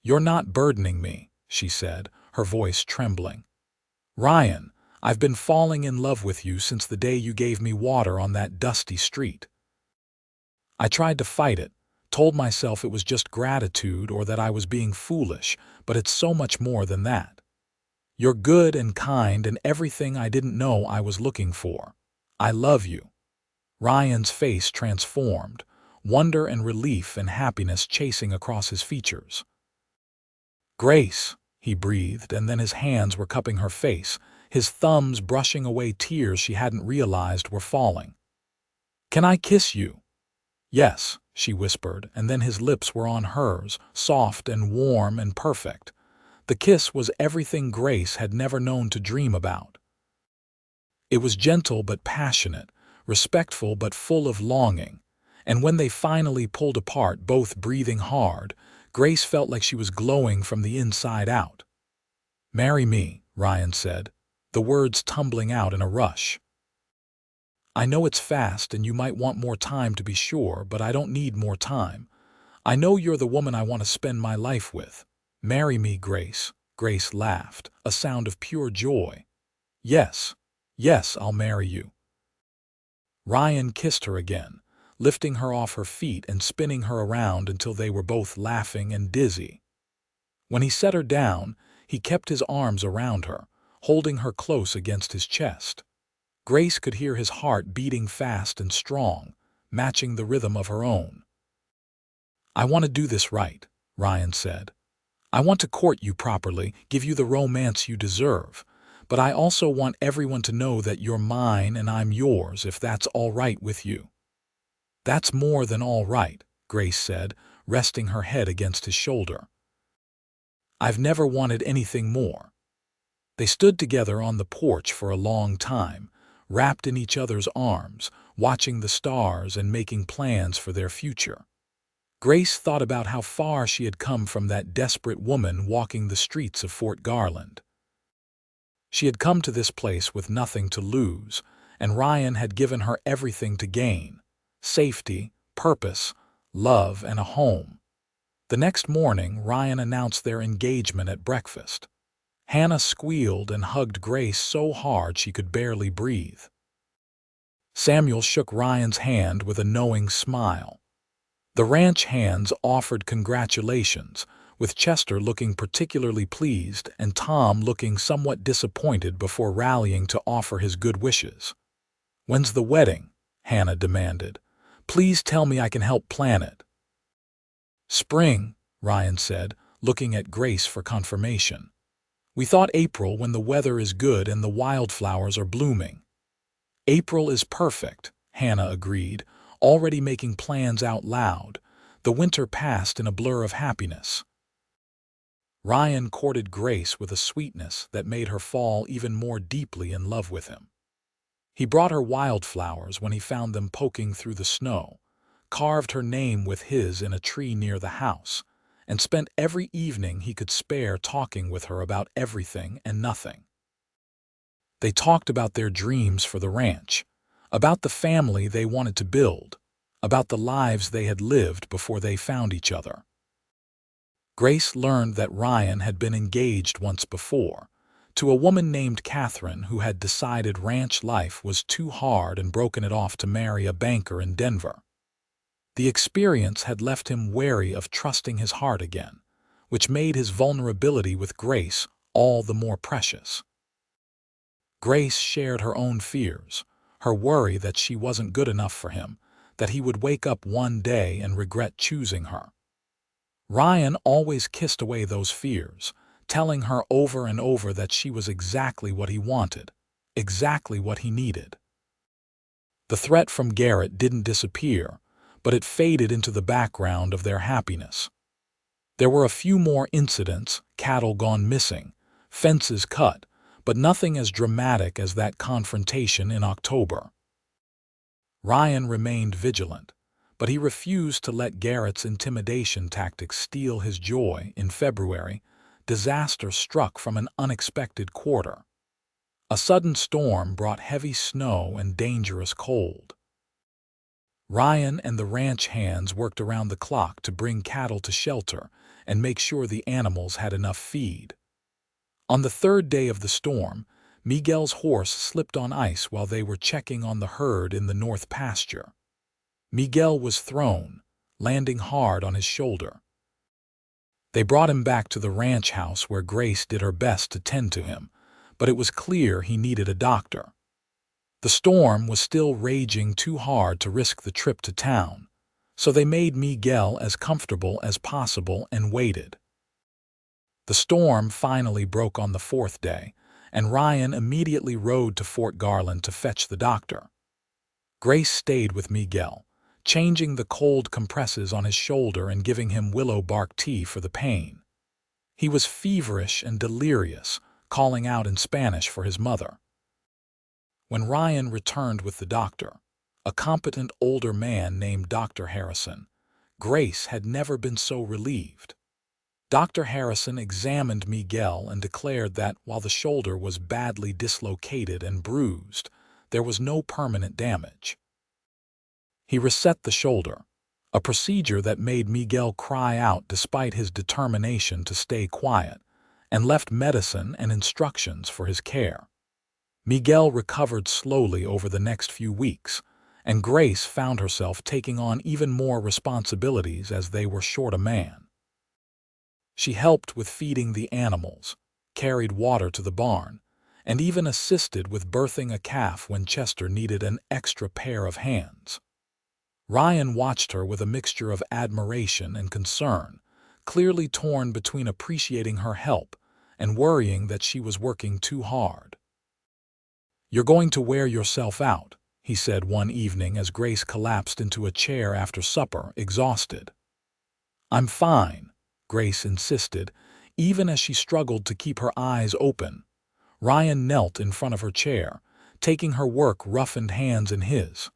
"You're not burdening me," she said, her voice trembling. "Ryan, I've been falling in love with you since the day you gave me water on that dusty street. I tried to fight it, told myself it was just gratitude or that I was being foolish, but it's so much more than that. You're good and kind and everything I didn't know I was looking for. I love you." Ryan's face transformed, wonder and relief and happiness chasing across his features. "Grace," he breathed, and then his hands were cupping her face, his thumbs brushing away tears she hadn't realized were falling. "Can I kiss you?" "Yes," she whispered, and then his lips were on hers, soft and warm and perfect. The kiss was everything Grace had never known to dream about. It was gentle but passionate, respectful but full of longing, and when they finally pulled apart, both breathing hard, Grace felt like she was glowing from the inside out. "Marry me," Ryan said, the words tumbling out in a rush. "I know it's fast and you might want more time to be sure, but I don't need more time. I know you're the woman I want to spend my life with. Marry me, Grace." Grace laughed, a sound of pure joy. "Yes, yes, I'll marry you." Ryan kissed her again, lifting her off her feet and spinning her around until they were both laughing and dizzy. When he set her down, he kept his arms around her, holding her close against his chest. Grace could hear his heart beating fast and strong, matching the rhythm of her own. "I want to do this right," Ryan said. "I want to court you properly, give you the romance you deserve, but I also want everyone to know that you're mine and I'm yours, if that's all right with you." "That's more than all right," Grace said, resting her head against his shoulder. "I've never wanted anything more." They stood together on the porch for a long time, wrapped in each other's arms, watching the stars and making plans for their future. Grace thought about how far she had come from that desperate woman walking the streets of Fort Garland. She had come to this place with nothing to lose, and Ryan had given her everything to gain: safety, purpose, love, and a home. The next morning, Ryan announced their engagement at breakfast. Hannah squealed and hugged Grace so hard she could barely breathe. Samuel shook Ryan's hand with a knowing smile. The ranch hands offered congratulations, with Chester looking particularly pleased and Tom looking somewhat disappointed before rallying to offer his good wishes. "When's the wedding?" Hannah demanded. "Please tell me I can help plan it." "Spring," Ryan said, looking at Grace for confirmation. "We thought April, when the weather is good and the wildflowers are blooming." "April is perfect," Hannah agreed, already making plans out loud. The winter passed in a blur of happiness. Ryan courted Grace with a sweetness that made her fall even more deeply in love with him. He brought her wildflowers when he found them poking through the snow, carved her name with his in a tree near the house, and spent every evening he could spare talking with her about everything and nothing. They talked about their dreams for the ranch, about the family they wanted to build, about the lives they had lived before they found each other. Grace learned that Ryan had been engaged once before, to a woman named Catherine who had decided ranch life was too hard and broken it off to marry a banker in Denver. The experience had left him wary of trusting his heart again, which made his vulnerability with Grace all the more precious. Grace shared her own fears, her worry that she wasn't good enough for him, that he would wake up one day and regret choosing her. Ryan always kissed away those fears, telling her over and over that she was exactly what he wanted, exactly what he needed. The threat from Garrett didn't disappear, but it faded into the background of their happiness. There were a few more incidents, cattle gone missing, fences cut, but nothing as dramatic as that confrontation in October. Ryan remained vigilant, but he refused to let Garrett's intimidation tactics steal his joy. In February, disaster struck from an unexpected quarter. A sudden storm brought heavy snow and dangerous cold. Ryan and the ranch hands worked around the clock to bring cattle to shelter and make sure the animals had enough feed. On the third day of the storm, Miguel's horse slipped on ice while they were checking on the herd in the north pasture. Miguel was thrown, landing hard on his shoulder. They brought him back to the ranch house where Grace did her best to tend to him, but it was clear he needed a doctor. The storm was still raging too hard to risk the trip to town, so they made Miguel as comfortable as possible and waited. The storm finally broke on the fourth day, and Ryan immediately rode to Fort Garland to fetch the doctor. Grace stayed with Miguel, changing the cold compresses on his shoulder and giving him willow bark tea for the pain. He was feverish and delirious, calling out in Spanish for his mother. When Ryan returned with the doctor, a competent older man named Dr. Harrison, Grace had never been so relieved. Dr. Harrison examined Miguel and declared that, while the shoulder was badly dislocated and bruised, there was no permanent damage. He reset the shoulder, a procedure that made Miguel cry out despite his determination to stay quiet, and left medicine and instructions for his care. Miguel recovered slowly over the next few weeks, and Grace found herself taking on even more responsibilities as they were short a man. She helped with feeding the animals, carried water to the barn, and even assisted with birthing a calf when Chester needed an extra pair of hands. Ryan watched her with a mixture of admiration and concern, clearly torn between appreciating her help and worrying that she was working too hard. "You're going to wear yourself out," he said one evening as Grace collapsed into a chair after supper, exhausted. "I'm fine," Grace insisted, even as she struggled to keep her eyes open. Ryan knelt in front of her chair, taking her work-roughened hands in his.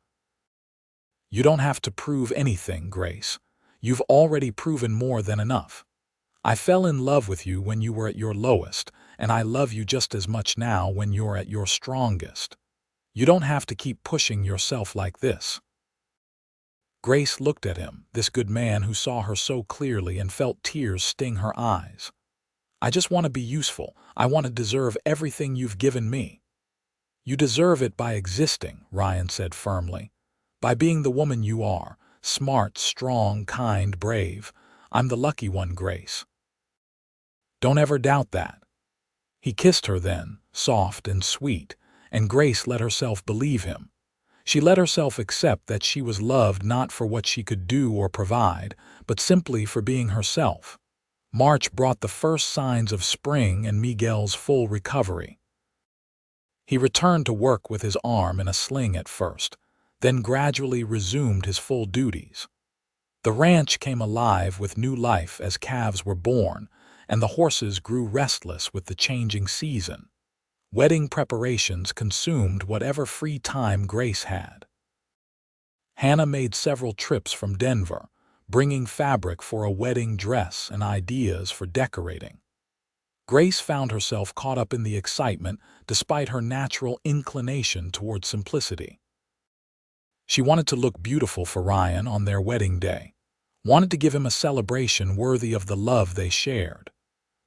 "You don't have to prove anything, Grace. You've already proven more than enough. I fell in love with you when you were at your lowest, and I love you just as much now when you're at your strongest. You don't have to keep pushing yourself like this." Grace looked at him, this good man who saw her so clearly, and felt tears sting her eyes. "I just want to be useful. I want to deserve everything you've given me." "You deserve it by existing," Ryan said firmly. "By being the woman you are, smart, strong, kind, brave. I'm the lucky one, Grace. Don't ever doubt that." He kissed her then, soft and sweet, and Grace let herself believe him. She let herself accept that she was loved not for what she could do or provide, but simply for being herself. March brought the first signs of spring and Miguel's full recovery. He returned to work with his arm in a sling at first, then gradually resumed his full duties. The ranch came alive with new life as calves were born, and the horses grew restless with the changing season. Wedding preparations consumed whatever free time Grace had. Hannah made several trips from Denver, bringing fabric for a wedding dress and ideas for decorating. Grace found herself caught up in the excitement despite her natural inclination toward simplicity. She wanted to look beautiful for Ryan on their wedding day, wanted to give him a celebration worthy of the love they shared.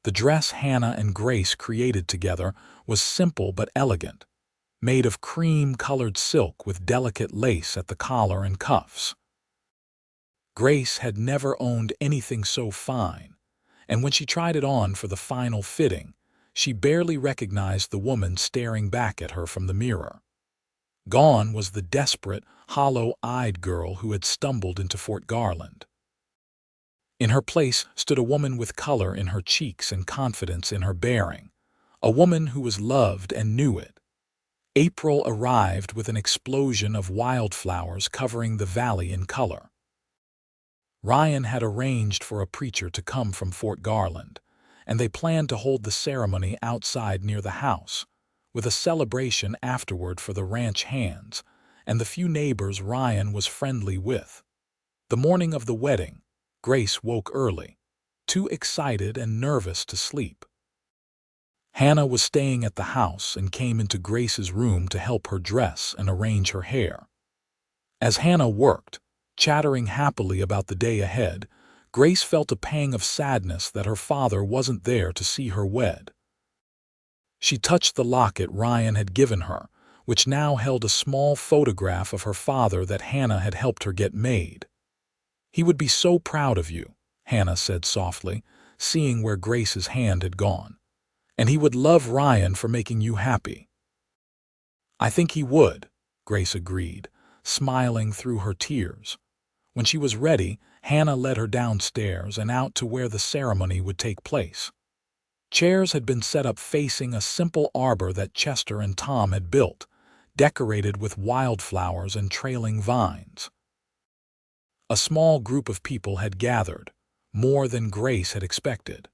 The dress Hannah and Grace created together was simple but elegant, made of cream-colored silk with delicate lace at the collar and cuffs. Grace had never owned anything so fine, and when she tried it on for the final fitting, she barely recognized the woman staring back at her from the mirror. Gone was the desperate, hollow-eyed girl who had stumbled into Fort Garland. In her place stood a woman with color in her cheeks and confidence in her bearing, a woman who was loved and knew it. April arrived with an explosion of wildflowers covering the valley in color. Ryan had arranged for a preacher to come from Fort Garland, and they planned to hold the ceremony outside near the house, with a celebration afterward for the ranch hands and the few neighbors Ryan was friendly with. The morning of the wedding, Grace woke early, too excited and nervous to sleep. Hannah was staying at the house and came into Grace's room to help her dress and arrange her hair. As Hannah worked, chattering happily about the day ahead, Grace felt a pang of sadness that her father wasn't there to see her wed. She touched the locket Ryan had given her, which now held a small photograph of her father that Hannah had helped her get made. "He would be so proud of you," Hannah said softly, seeing where Grace's hand had gone. "And he would love Ryan for making you happy." "I think he would," Grace agreed, smiling through her tears. When she was ready, Hannah led her downstairs and out to where the ceremony would take place. Chairs had been set up facing a simple arbor that Chester and Tom had built, decorated with wildflowers and trailing vines. A small group of people had gathered, more than Grace had expected.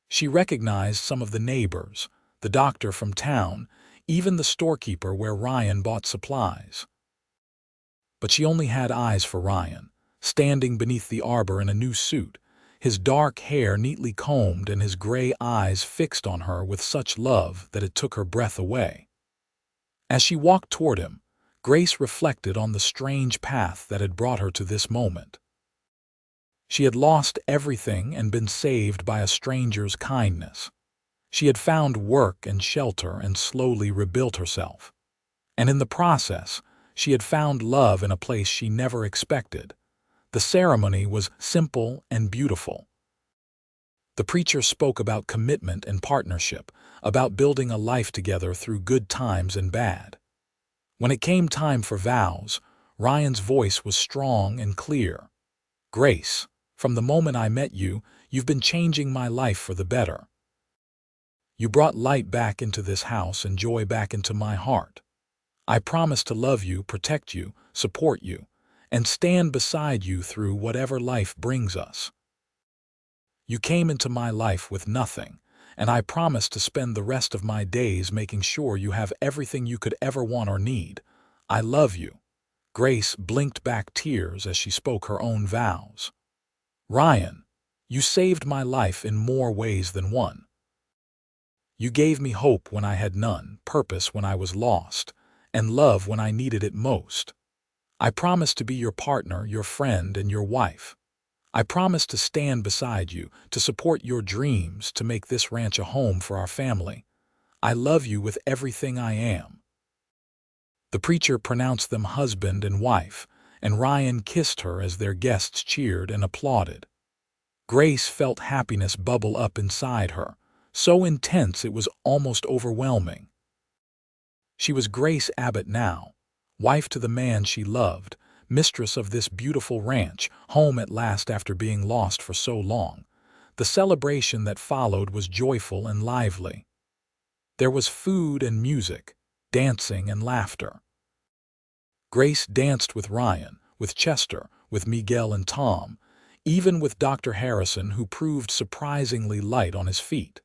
She recognized some of the neighbors, the doctor from town, even the storekeeper where Ryan bought supplies. But she only had eyes for Ryan, standing beneath the arbor in a new suit, his dark hair neatly combed and his gray eyes fixed on her with such love that it took her breath away. As she walked toward him, Grace reflected on the strange path that had brought her to this moment. She had lost everything and been saved by a stranger's kindness. She had found work and shelter and slowly rebuilt herself. And in the process, she had found love in a place she never expected. The ceremony was simple and beautiful. The preacher spoke about commitment and partnership, about building a life together through good times and bad. When it came time for vows, Ryan's voice was strong and clear. "Grace, from the moment I met you, you've been changing my life for the better. You brought light back into this house and joy back into my heart. I promise to love you, protect you, support you, and stand beside you through whatever life brings us. You came into my life with nothing, and I promise to spend the rest of my days making sure you have everything you could ever want or need. I love you." Grace blinked back tears as she spoke her own vows. "Ryan, you saved my life in more ways than one. You gave me hope when I had none, purpose when I was lost, and love when I needed it most. I promise to be your partner, your friend, and your wife. I promise to stand beside you, to support your dreams, to make this ranch a home for our family. I love you with everything I am." The preacher pronounced them husband and wife, and Ryan kissed her as their guests cheered and applauded. Grace felt happiness bubble up inside her, so intense it was almost overwhelming. She was Grace Abbott now, wife to the man she loved, mistress of this beautiful ranch, home at last after being lost for so long. The celebration that followed was joyful and lively. There was food and music, dancing and laughter. Grace danced with Ryan, with Chester, with Miguel and Tom, even with Dr. Harrison, who proved surprisingly light on his feet.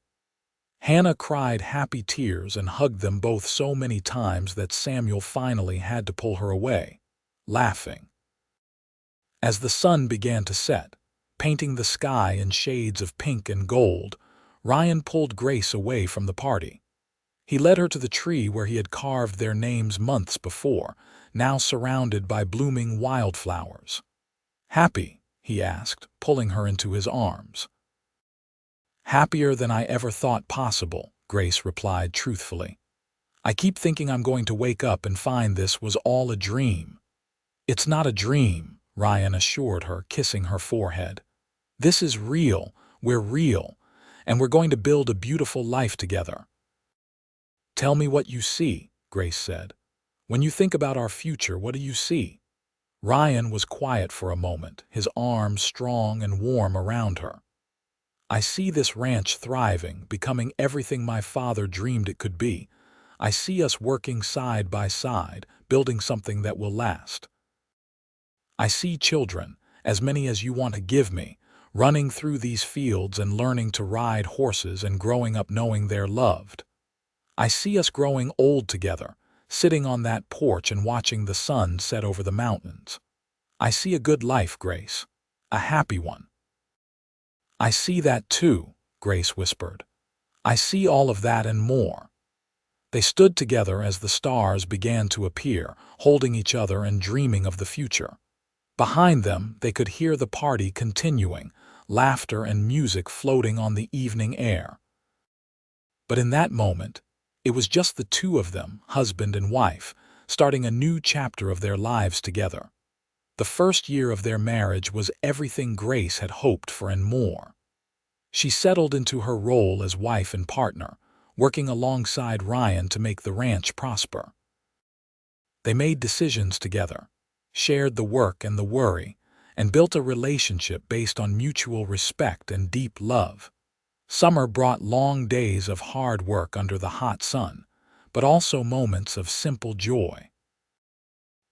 Hannah cried happy tears and hugged them both so many times that Samuel finally had to pull her away, laughing. As the sun began to set, painting the sky in shades of pink and gold, Ryan pulled Grace away from the party. He led her to the tree where he had carved their names months before, now surrounded by blooming wildflowers. "Happy?" he asked, pulling her into his arms. "Happier than I ever thought possible," Grace replied truthfully. "I keep thinking I'm going to wake up and find this was all a dream." "It's not a dream," Ryan assured her, kissing her forehead. "This is real, we're real, and we're going to build a beautiful life together." "Tell me what you see," Grace said. "When you think about our future, what do you see?" Ryan was quiet for a moment, his arms strong and warm around her. "I see this ranch thriving, becoming everything my father dreamed it could be. I see us working side by side, building something that will last. I see children, as many as you want to give me, running through these fields and learning to ride horses and growing up knowing they're loved. I see us growing old together, sitting on that porch and watching the sun set over the mountains. I see a good life, Grace, a happy one." "I see that too," Grace whispered. "I see all of that and more." They stood together as the stars began to appear, holding each other and dreaming of the future. Behind them, they could hear the party continuing, laughter and music floating on the evening air. But in that moment, it was just the two of them, husband and wife, starting a new chapter of their lives together. The first year of their marriage was everything Grace had hoped for and more. She settled into her role as wife and partner, working alongside Ryan to make the ranch prosper. They made decisions together, shared the work and the worry, and built a relationship based on mutual respect and deep love. Summer brought long days of hard work under the hot sun, but also moments of simple joy.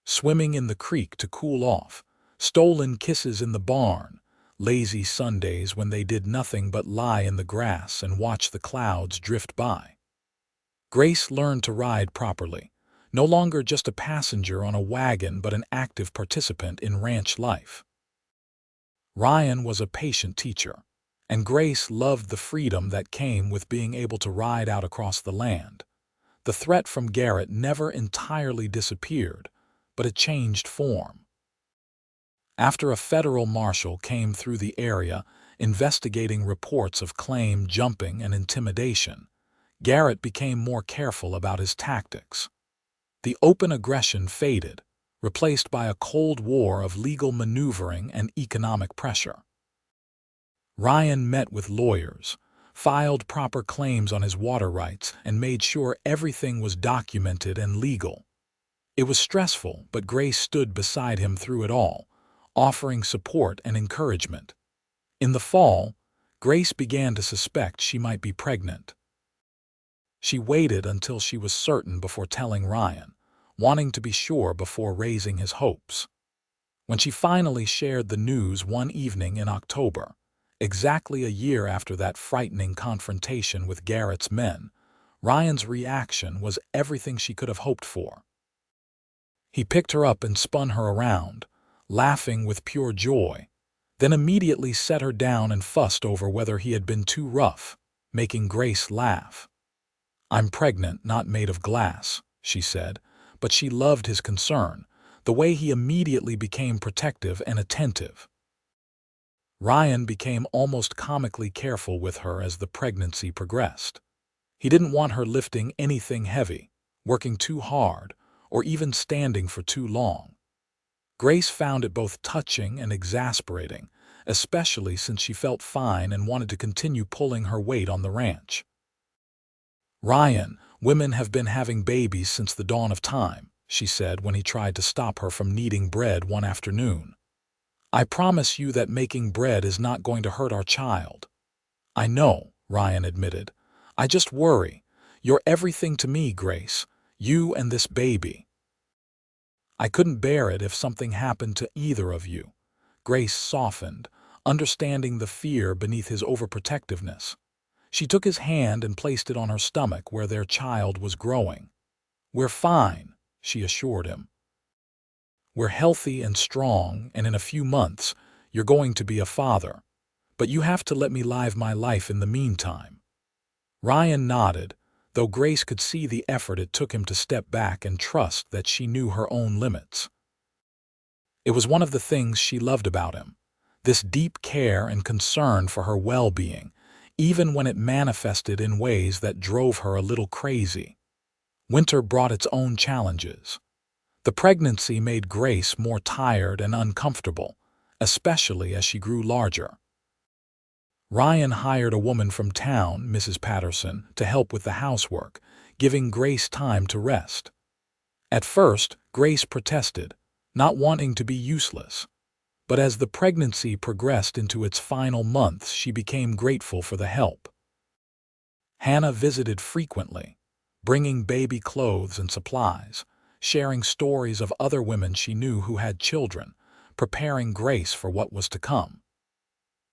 Swimming in the creek to cool off, stolen kisses in the barn, lazy Sundays when they did nothing but lie in the grass and watch the clouds drift by. Grace learned to ride properly, no longer just a passenger on a wagon but an active participant in ranch life. Ryan was a patient teacher, and Grace loved the freedom that came with being able to ride out across the land. The threat from Garrett never entirely disappeared, but it changed form. After a federal marshal came through the area investigating reports of claim jumping and intimidation, Garrett became more careful about his tactics. The open aggression faded, replaced by a cold war of legal maneuvering and economic pressure. Ryan met with lawyers, filed proper claims on his water rights, and made sure everything was documented and legal. It was stressful, but Grace stood beside him through it all, offering support and encouragement. In the fall, Grace began to suspect she might be pregnant. She waited until she was certain before telling Ryan, wanting to be sure before raising his hopes. When she finally shared the news one evening in October, exactly a year after that frightening confrontation with Garrett's men, Ryan's reaction was everything she could have hoped for. He picked her up and spun her around, laughing with pure joy, then immediately set her down and fussed over whether he had been too rough, making Grace laugh. "I'm pregnant, not made of glass," she said, but she loved his concern, the way he immediately became protective and attentive. Ryan became almost comically careful with her as the pregnancy progressed. He didn't want her lifting anything heavy, working too hard, or even standing for too long. Grace found it both touching and exasperating, especially since she felt fine and wanted to continue pulling her weight on the ranch. "Ryan, women have been having babies since the dawn of time," she said when he tried to stop her from kneading bread one afternoon. "I promise you that making bread is not going to hurt our child." "I know," Ryan admitted. "I just worry. You're everything to me, Grace. You and this baby. I couldn't bear it if something happened to either of you." Grace softened, understanding the fear beneath his overprotectiveness. She took his hand and placed it on her stomach where their child was growing. "We're fine," she assured him. "We're healthy and strong, and in a few months, you're going to be a father. But you have to let me live my life in the meantime." Ryan nodded, though Grace could see the effort it took him to step back and trust that she knew her own limits. It was one of the things she loved about him, this deep care and concern for her well-being, even when it manifested in ways that drove her a little crazy. Winter brought its own challenges. The pregnancy made Grace more tired and uncomfortable, especially as she grew larger. Ryan hired a woman from town, Mrs. Patterson, to help with the housework, giving Grace time to rest. At first, Grace protested, not wanting to be useless. But as the pregnancy progressed into its final months, she became grateful for the help. Hannah visited frequently, bringing baby clothes and supplies, sharing stories of other women she knew who had children, preparing Grace for what was to come.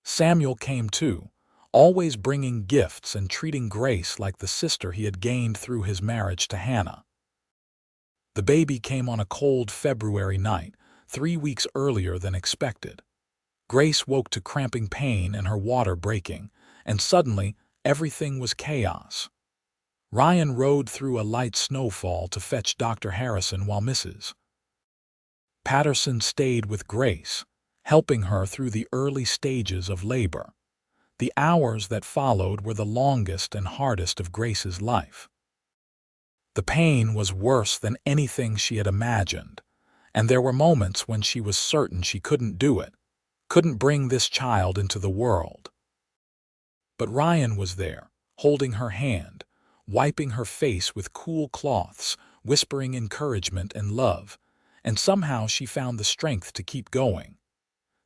Samuel came too, always bringing gifts and treating Grace like the sister he had gained through his marriage to Hannah. The baby came on a cold February night, 3 weeks earlier than expected. Grace woke to cramping pain and her water breaking, and suddenly everything was chaos. Ryan rode through a light snowfall to fetch Dr. Harrison while Mrs. Patterson stayed with Grace, helping her through the early stages of labor. The hours that followed were the longest and hardest of Grace's life. The pain was worse than anything she had imagined, and there were moments when she was certain she couldn't do it, couldn't bring this child into the world. But Ryan was there, holding her hand, wiping her face with cool cloths, whispering encouragement and love, and somehow she found the strength to keep going.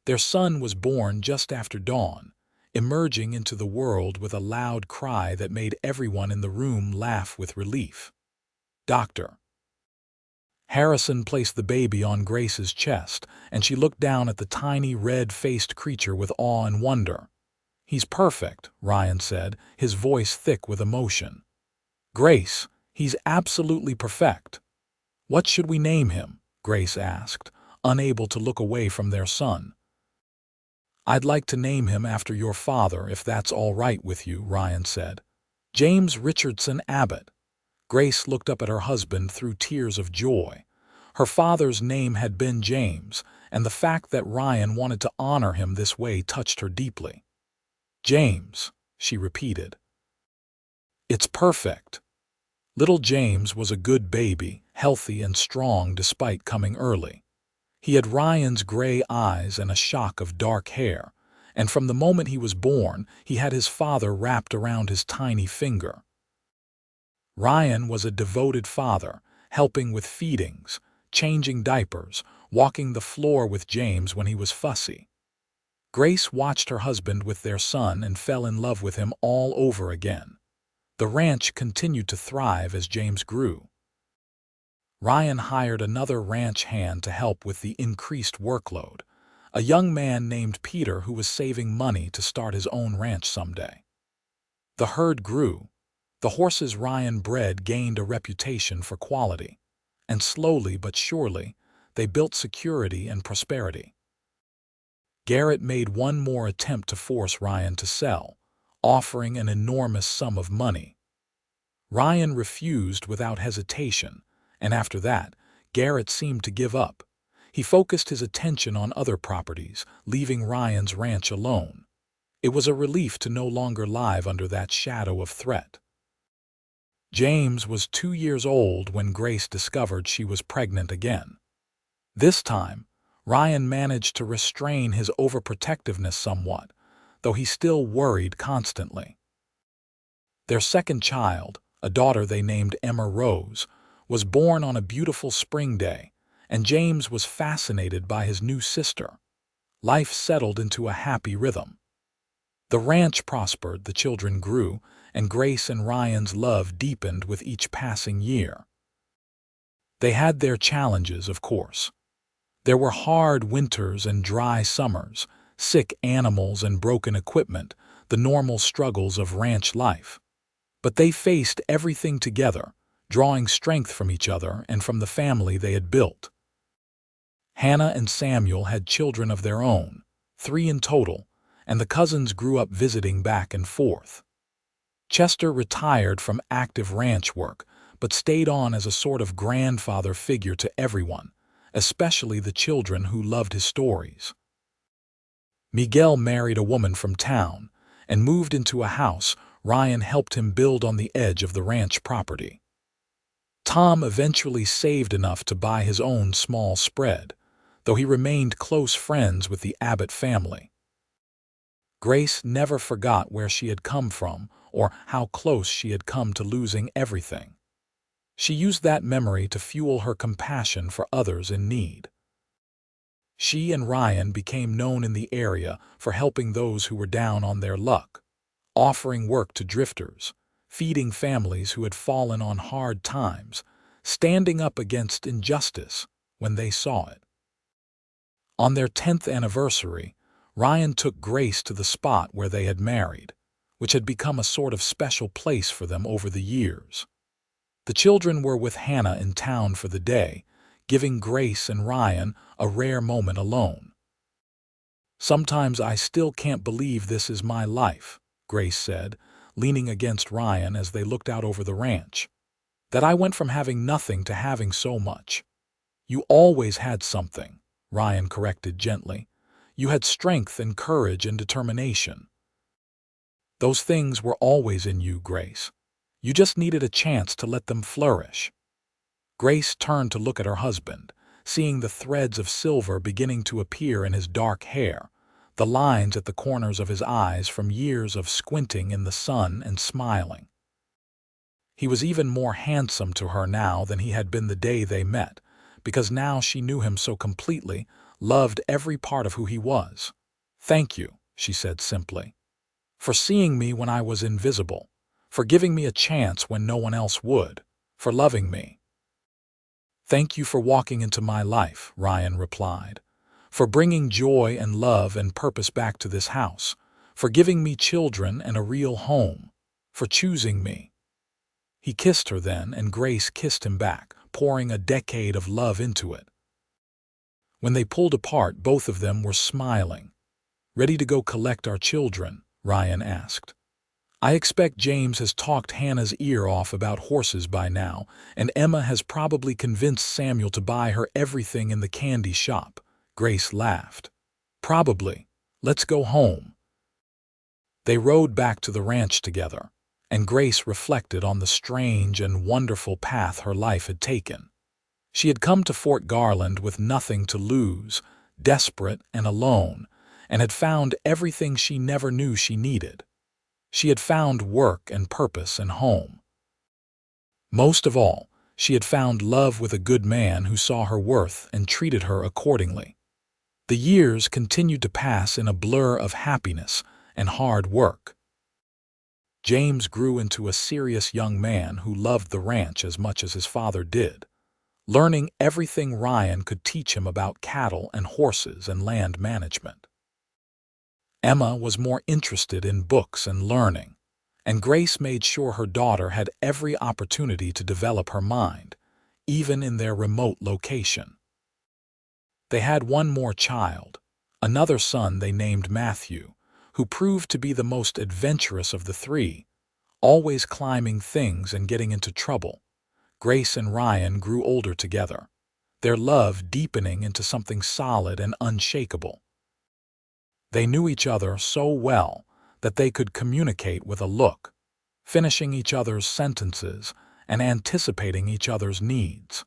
Their son was born just after dawn, emerging into the world with a loud cry that made everyone in the room laugh with relief. Dr. Harrison placed the baby on Grace's chest, and she looked down at the tiny red-faced creature with awe and wonder. "He's perfect," Ryan said, his voice thick with emotion. "Grace, he's absolutely perfect." "What should we name him?" Grace asked, unable to look away from their son. "I'd like to name him after your father, if that's all right with you," Ryan said. "James Richardson Abbott." Grace looked up at her husband through tears of joy. Her father's name had been James, and the fact that Ryan wanted to honor him this way touched her deeply. "James," she repeated. "It's perfect." Little James was a good baby, healthy and strong despite coming early. He had Ryan's gray eyes and a shock of dark hair, and from the moment he was born, he had his father wrapped around his tiny finger. Ryan was a devoted father, helping with feedings, changing diapers, walking the floor with James when he was fussy. Grace watched her husband with their son and fell in love with him all over again. The ranch continued to thrive as James grew. Ryan hired another ranch hand to help with the increased workload, a young man named Peter who was saving money to start his own ranch someday. The herd grew. The horses Ryan bred gained a reputation for quality, and slowly but surely, they built security and prosperity. Garrett made one more attempt to force Ryan to sell, offering an enormous sum of money. Ryan refused without hesitation, and after that, Garrett seemed to give up. He focused his attention on other properties, leaving Ryan's ranch alone. It was a relief to no longer live under that shadow of threat. James was 2 years old when Grace discovered she was pregnant again. This time, Ryan managed to restrain his overprotectiveness somewhat, though he still worried constantly. Their second child, a daughter they named Emma Rose, was born on a beautiful spring day, and James was fascinated by his new sister. Life settled into a happy rhythm. The ranch prospered, the children grew, and Grace and Ryan's love deepened with each passing year. They had their challenges, of course. There were hard winters and dry summers, sick animals and broken equipment, the normal struggles of ranch life. But they faced everything together, drawing strength from each other and from the family they had built. Hannah and Samuel had children of their own, 3 in total, and the cousins grew up visiting back and forth. Chester retired from active ranch work, but stayed on as a sort of grandfather figure to everyone, especially the children who loved his stories. Miguel married a woman from town and moved into a house Ryan helped him build on the edge of the ranch property. Tom eventually saved enough to buy his own small spread, though he remained close friends with the Abbott family. Grace never forgot where she had come from or how close she had come to losing everything. She used that memory to fuel her compassion for others in need. She and Ryan became known in the area for helping those who were down on their luck, offering work to drifters, feeding families who had fallen on hard times, standing up against injustice when they saw it. On their 10th anniversary, Ryan took Grace to the spot where they had married, which had become a sort of special place for them over the years. The children were with Hannah in town for the day, giving Grace and Ryan a rare moment alone. "Sometimes I still can't believe this is my life," Grace said, leaning against Ryan as they looked out over the ranch. "That I went from having nothing to having so much." "You always had something," Ryan corrected gently. "You had strength and courage and determination. Those things were always in you, Grace. You just needed a chance to let them flourish." Grace turned to look at her husband, seeing the threads of silver beginning to appear in his dark hair, the lines at the corners of his eyes from years of squinting in the sun and smiling. He was even more handsome to her now than he had been the day they met, because now she knew him so completely, loved every part of who he was. "Thank you," she said simply, "for seeing me when I was invisible, for giving me a chance when no one else would, for loving me." "Thank you for walking into my life," Ryan replied, "for bringing joy and love and purpose back to this house, for giving me children and a real home, for choosing me." He kissed her then, and Grace kissed him back, pouring a decade of love into it. When they pulled apart, both of them were smiling. "Ready to go collect our children?" Ryan asked. "I expect James has talked Hannah's ear off about horses by now, and Emma has probably convinced Samuel to buy her everything in the candy shop." Grace laughed. "Probably. Let's go home." They rode back to the ranch together, and Grace reflected on the strange and wonderful path her life had taken. She had come to Fort Garland with nothing to lose, desperate and alone, and had found everything she never knew she needed. She had found work and purpose and home. Most of all, she had found love with a good man who saw her worth and treated her accordingly. The years continued to pass in a blur of happiness and hard work. James grew into a serious young man who loved the ranch as much as his father did, learning everything Ryan could teach him about cattle and horses and land management. Emma was more interested in books and learning, and Grace made sure her daughter had every opportunity to develop her mind, even in their remote location. They had one more child, another son they named Matthew, who proved to be the most adventurous of the 3, always climbing things and getting into trouble. Grace and Ryan grew older together, their love deepening into something solid and unshakable. They knew each other so well that they could communicate with a look, finishing each other's sentences and anticipating each other's needs.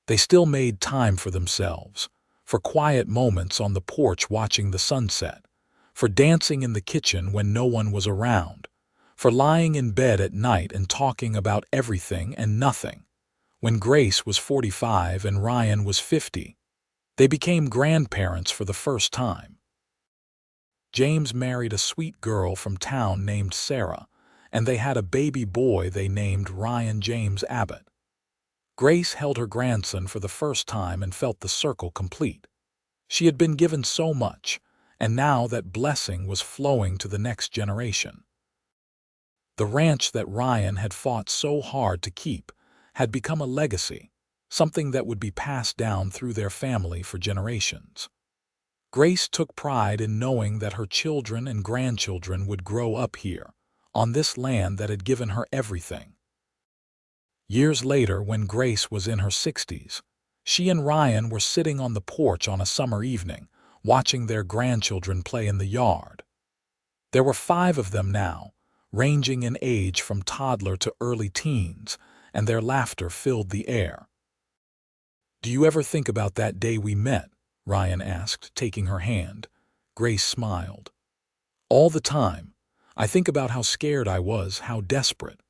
They still made time for themselves, for quiet moments on the porch watching the sunset, for dancing in the kitchen when no one was around, for lying in bed at night and talking about everything and nothing. When Grace was 45 and Ryan was 50, they became grandparents for the first time. James married a sweet girl from town named Sarah, and they had a baby boy they named Ryan James Abbott. Grace held her grandson for the first time and felt the circle complete. She had been given so much, and now that blessing was flowing to the next generation. The ranch that Ryan had fought so hard to keep had become a legacy, something that would be passed down through their family for generations. Grace took pride in knowing that her children and grandchildren would grow up here, on this land that had given her everything. Years later, when Grace was in her 60s, she and Ryan were sitting on the porch on a summer evening, watching their grandchildren play in the yard. There were 5 of them now, ranging in age from toddler to early teens, and their laughter filled the air. "Do you ever think about that day we met?" Ryan asked, taking her hand. Grace smiled. "All the time. I think about how scared I was, how desperate.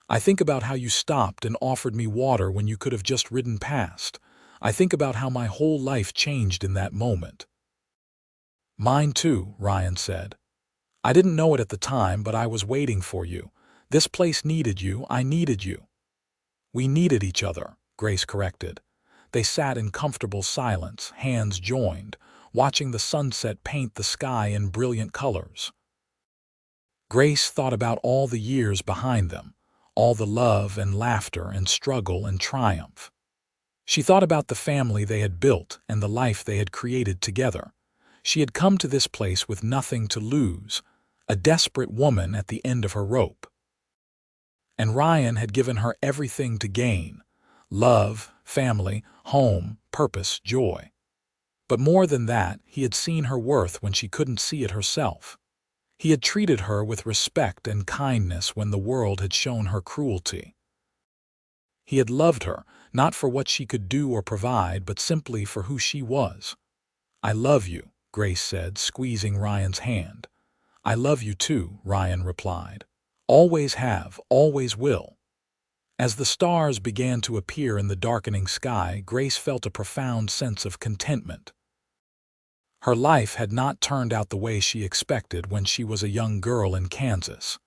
I think about how you stopped and offered me water when you could have just ridden past. I think about how my whole life changed in that moment." "Mine too," Ryan said. "I didn't know it at the time, but I was waiting for you. This place needed you, I needed you." "We needed each other," Grace corrected. They sat in comfortable silence, hands joined, watching the sunset paint the sky in brilliant colors. Grace thought about all the years behind them, all the love and laughter and struggle and triumph. She thought about the family they had built and the life they had created together. She had come to this place with nothing to lose, a desperate woman at the end of her rope. And Ryan had given her everything to gain: love, family, home, purpose, joy. But more than that, he had seen her worth when she couldn't see it herself. He had treated her with respect and kindness when the world had shown her cruelty. He had loved her, not for what she could do or provide, but simply for who she was. "I love you," Grace said, squeezing Ryan's hand. "I love you too," Ryan replied. "Always have, always will." As the stars began to appear in the darkening sky, Grace felt a profound sense of contentment. Her life had not turned out the way she expected when she was a young girl in Kansas.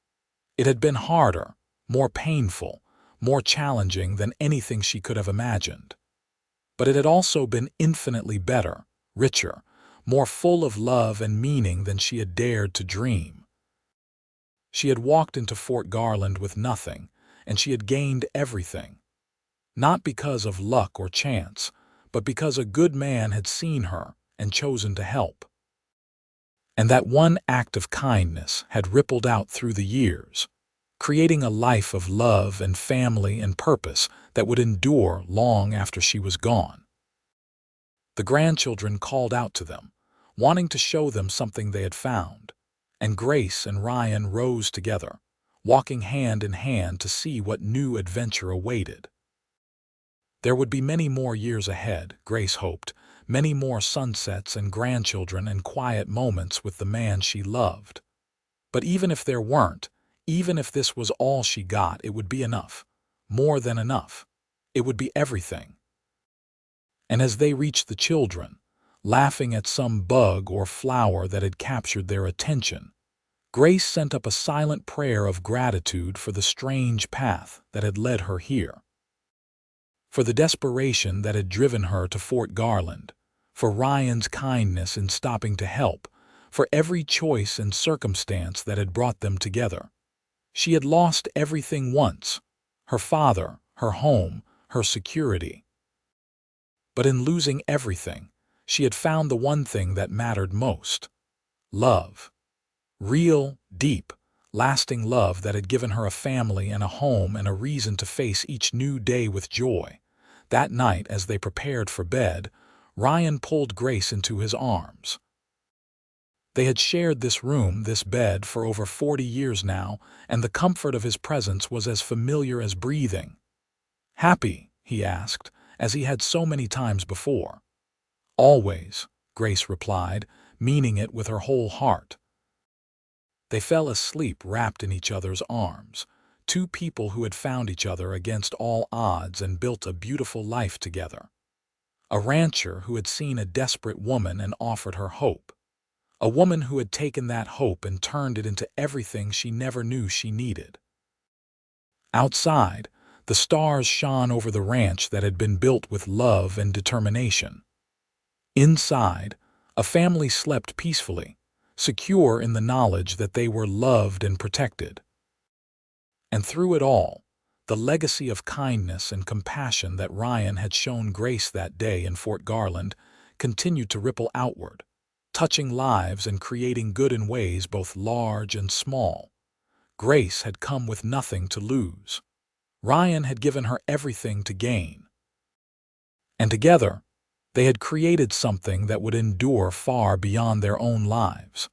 It had been harder, more painful, more challenging than anything she could have imagined. But it had also been infinitely better, richer, more full of love and meaning than she had dared to dream. She had walked into Fort Garland with nothing, and she had gained everything. Not because of luck or chance, but because a good man had seen her and chosen to help. And that one act of kindness had rippled out through the years, creating a life of love and family and purpose that would endure long after she was gone. The grandchildren called out to them, wanting to show them something they had found, and Grace and Ryan rose together, walking hand in hand to see what new adventure awaited. There would be many more years ahead, Grace hoped, many more sunsets and grandchildren and quiet moments with the man she loved. But even if there weren't, even if this was all she got, it would be enough. More than enough. It would be everything. And as they reached the children, laughing at some bug or flower that had captured their attention, Grace sent up a silent prayer of gratitude for the strange path that had led her here. For the desperation that had driven her to Fort Garland, for Ryan's kindness in stopping to help, for every choice and circumstance that had brought them together. She had lost everything once: her father, her home, her security. But in losing everything, she had found the one thing that mattered most: love. Real, deep, lasting love that had given her a family and a home and a reason to face each new day with joy. That night, as they prepared for bed, Ryan pulled Grace into his arms. They had shared this room, this bed, for over 40 years now, and the comfort of his presence was as familiar as breathing. "Happy?" he asked, as he had so many times before. "Always," Grace replied, meaning it with her whole heart. They fell asleep wrapped in each other's arms, two people who had found each other against all odds and built a beautiful life together. A rancher who had seen a desperate woman and offered her hope. A woman who had taken that hope and turned it into everything she never knew she needed. Outside, the stars shone over the ranch that had been built with love and determination. Inside, A family slept peacefully, secure in the knowledge that they were loved and protected. And through it all, the legacy of kindness and compassion that Ryan had shown Grace that day in Fort Garland continued to ripple outward, touching lives and creating good in ways both large and small. Grace had come with nothing to lose. Ryan had given her everything to gain. And together, they had created something that would endure far beyond their own lives.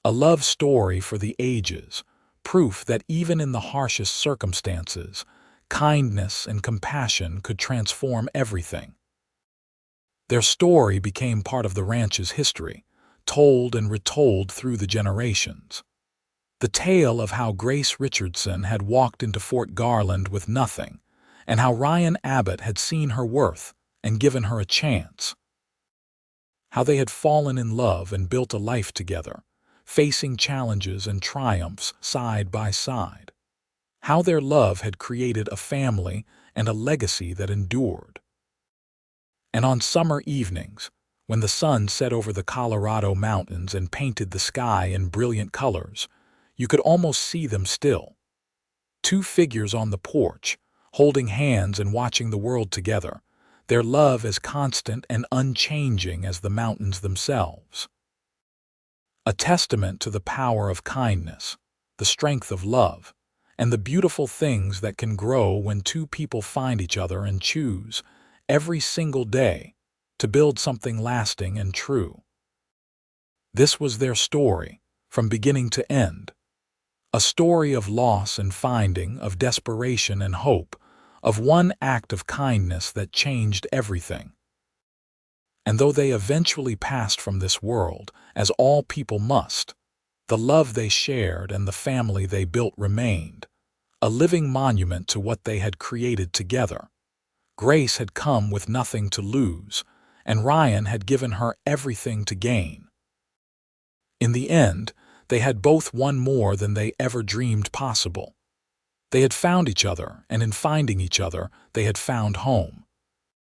A love story for the ages, proof that even in the harshest circumstances, kindness and compassion could transform everything. Their story became part of the ranch's history, told and retold through the generations. The tale of how Grace Richardson had walked into Fort Garland with nothing, and how Ryan Abbott had seen her worth and given her a chance. How they had fallen in love and built a life together, facing challenges and triumphs side by side. How their love had created a family and a legacy that endured. And on summer evenings, when the sun set over the Colorado mountains and painted the sky in brilliant colors, you could almost see them still. Two figures on the porch, holding hands and watching the world together, their love as constant and unchanging as the mountains themselves. A testament to the power of kindness, the strength of love, and the beautiful things that can grow when two people find each other and choose, every single day, to build something lasting and true. This was their story, from beginning to end. A story of loss and finding, of desperation and hope, of one act of kindness that changed everything. And though they eventually passed from this world, as all people must, the love they shared and the family they built remained, a living monument to what they had created together. Grace had come with nothing to lose, and Ryan had given her everything to gain. In the end, they had both won more than they ever dreamed possible. They had found each other, and in finding each other, they had found home.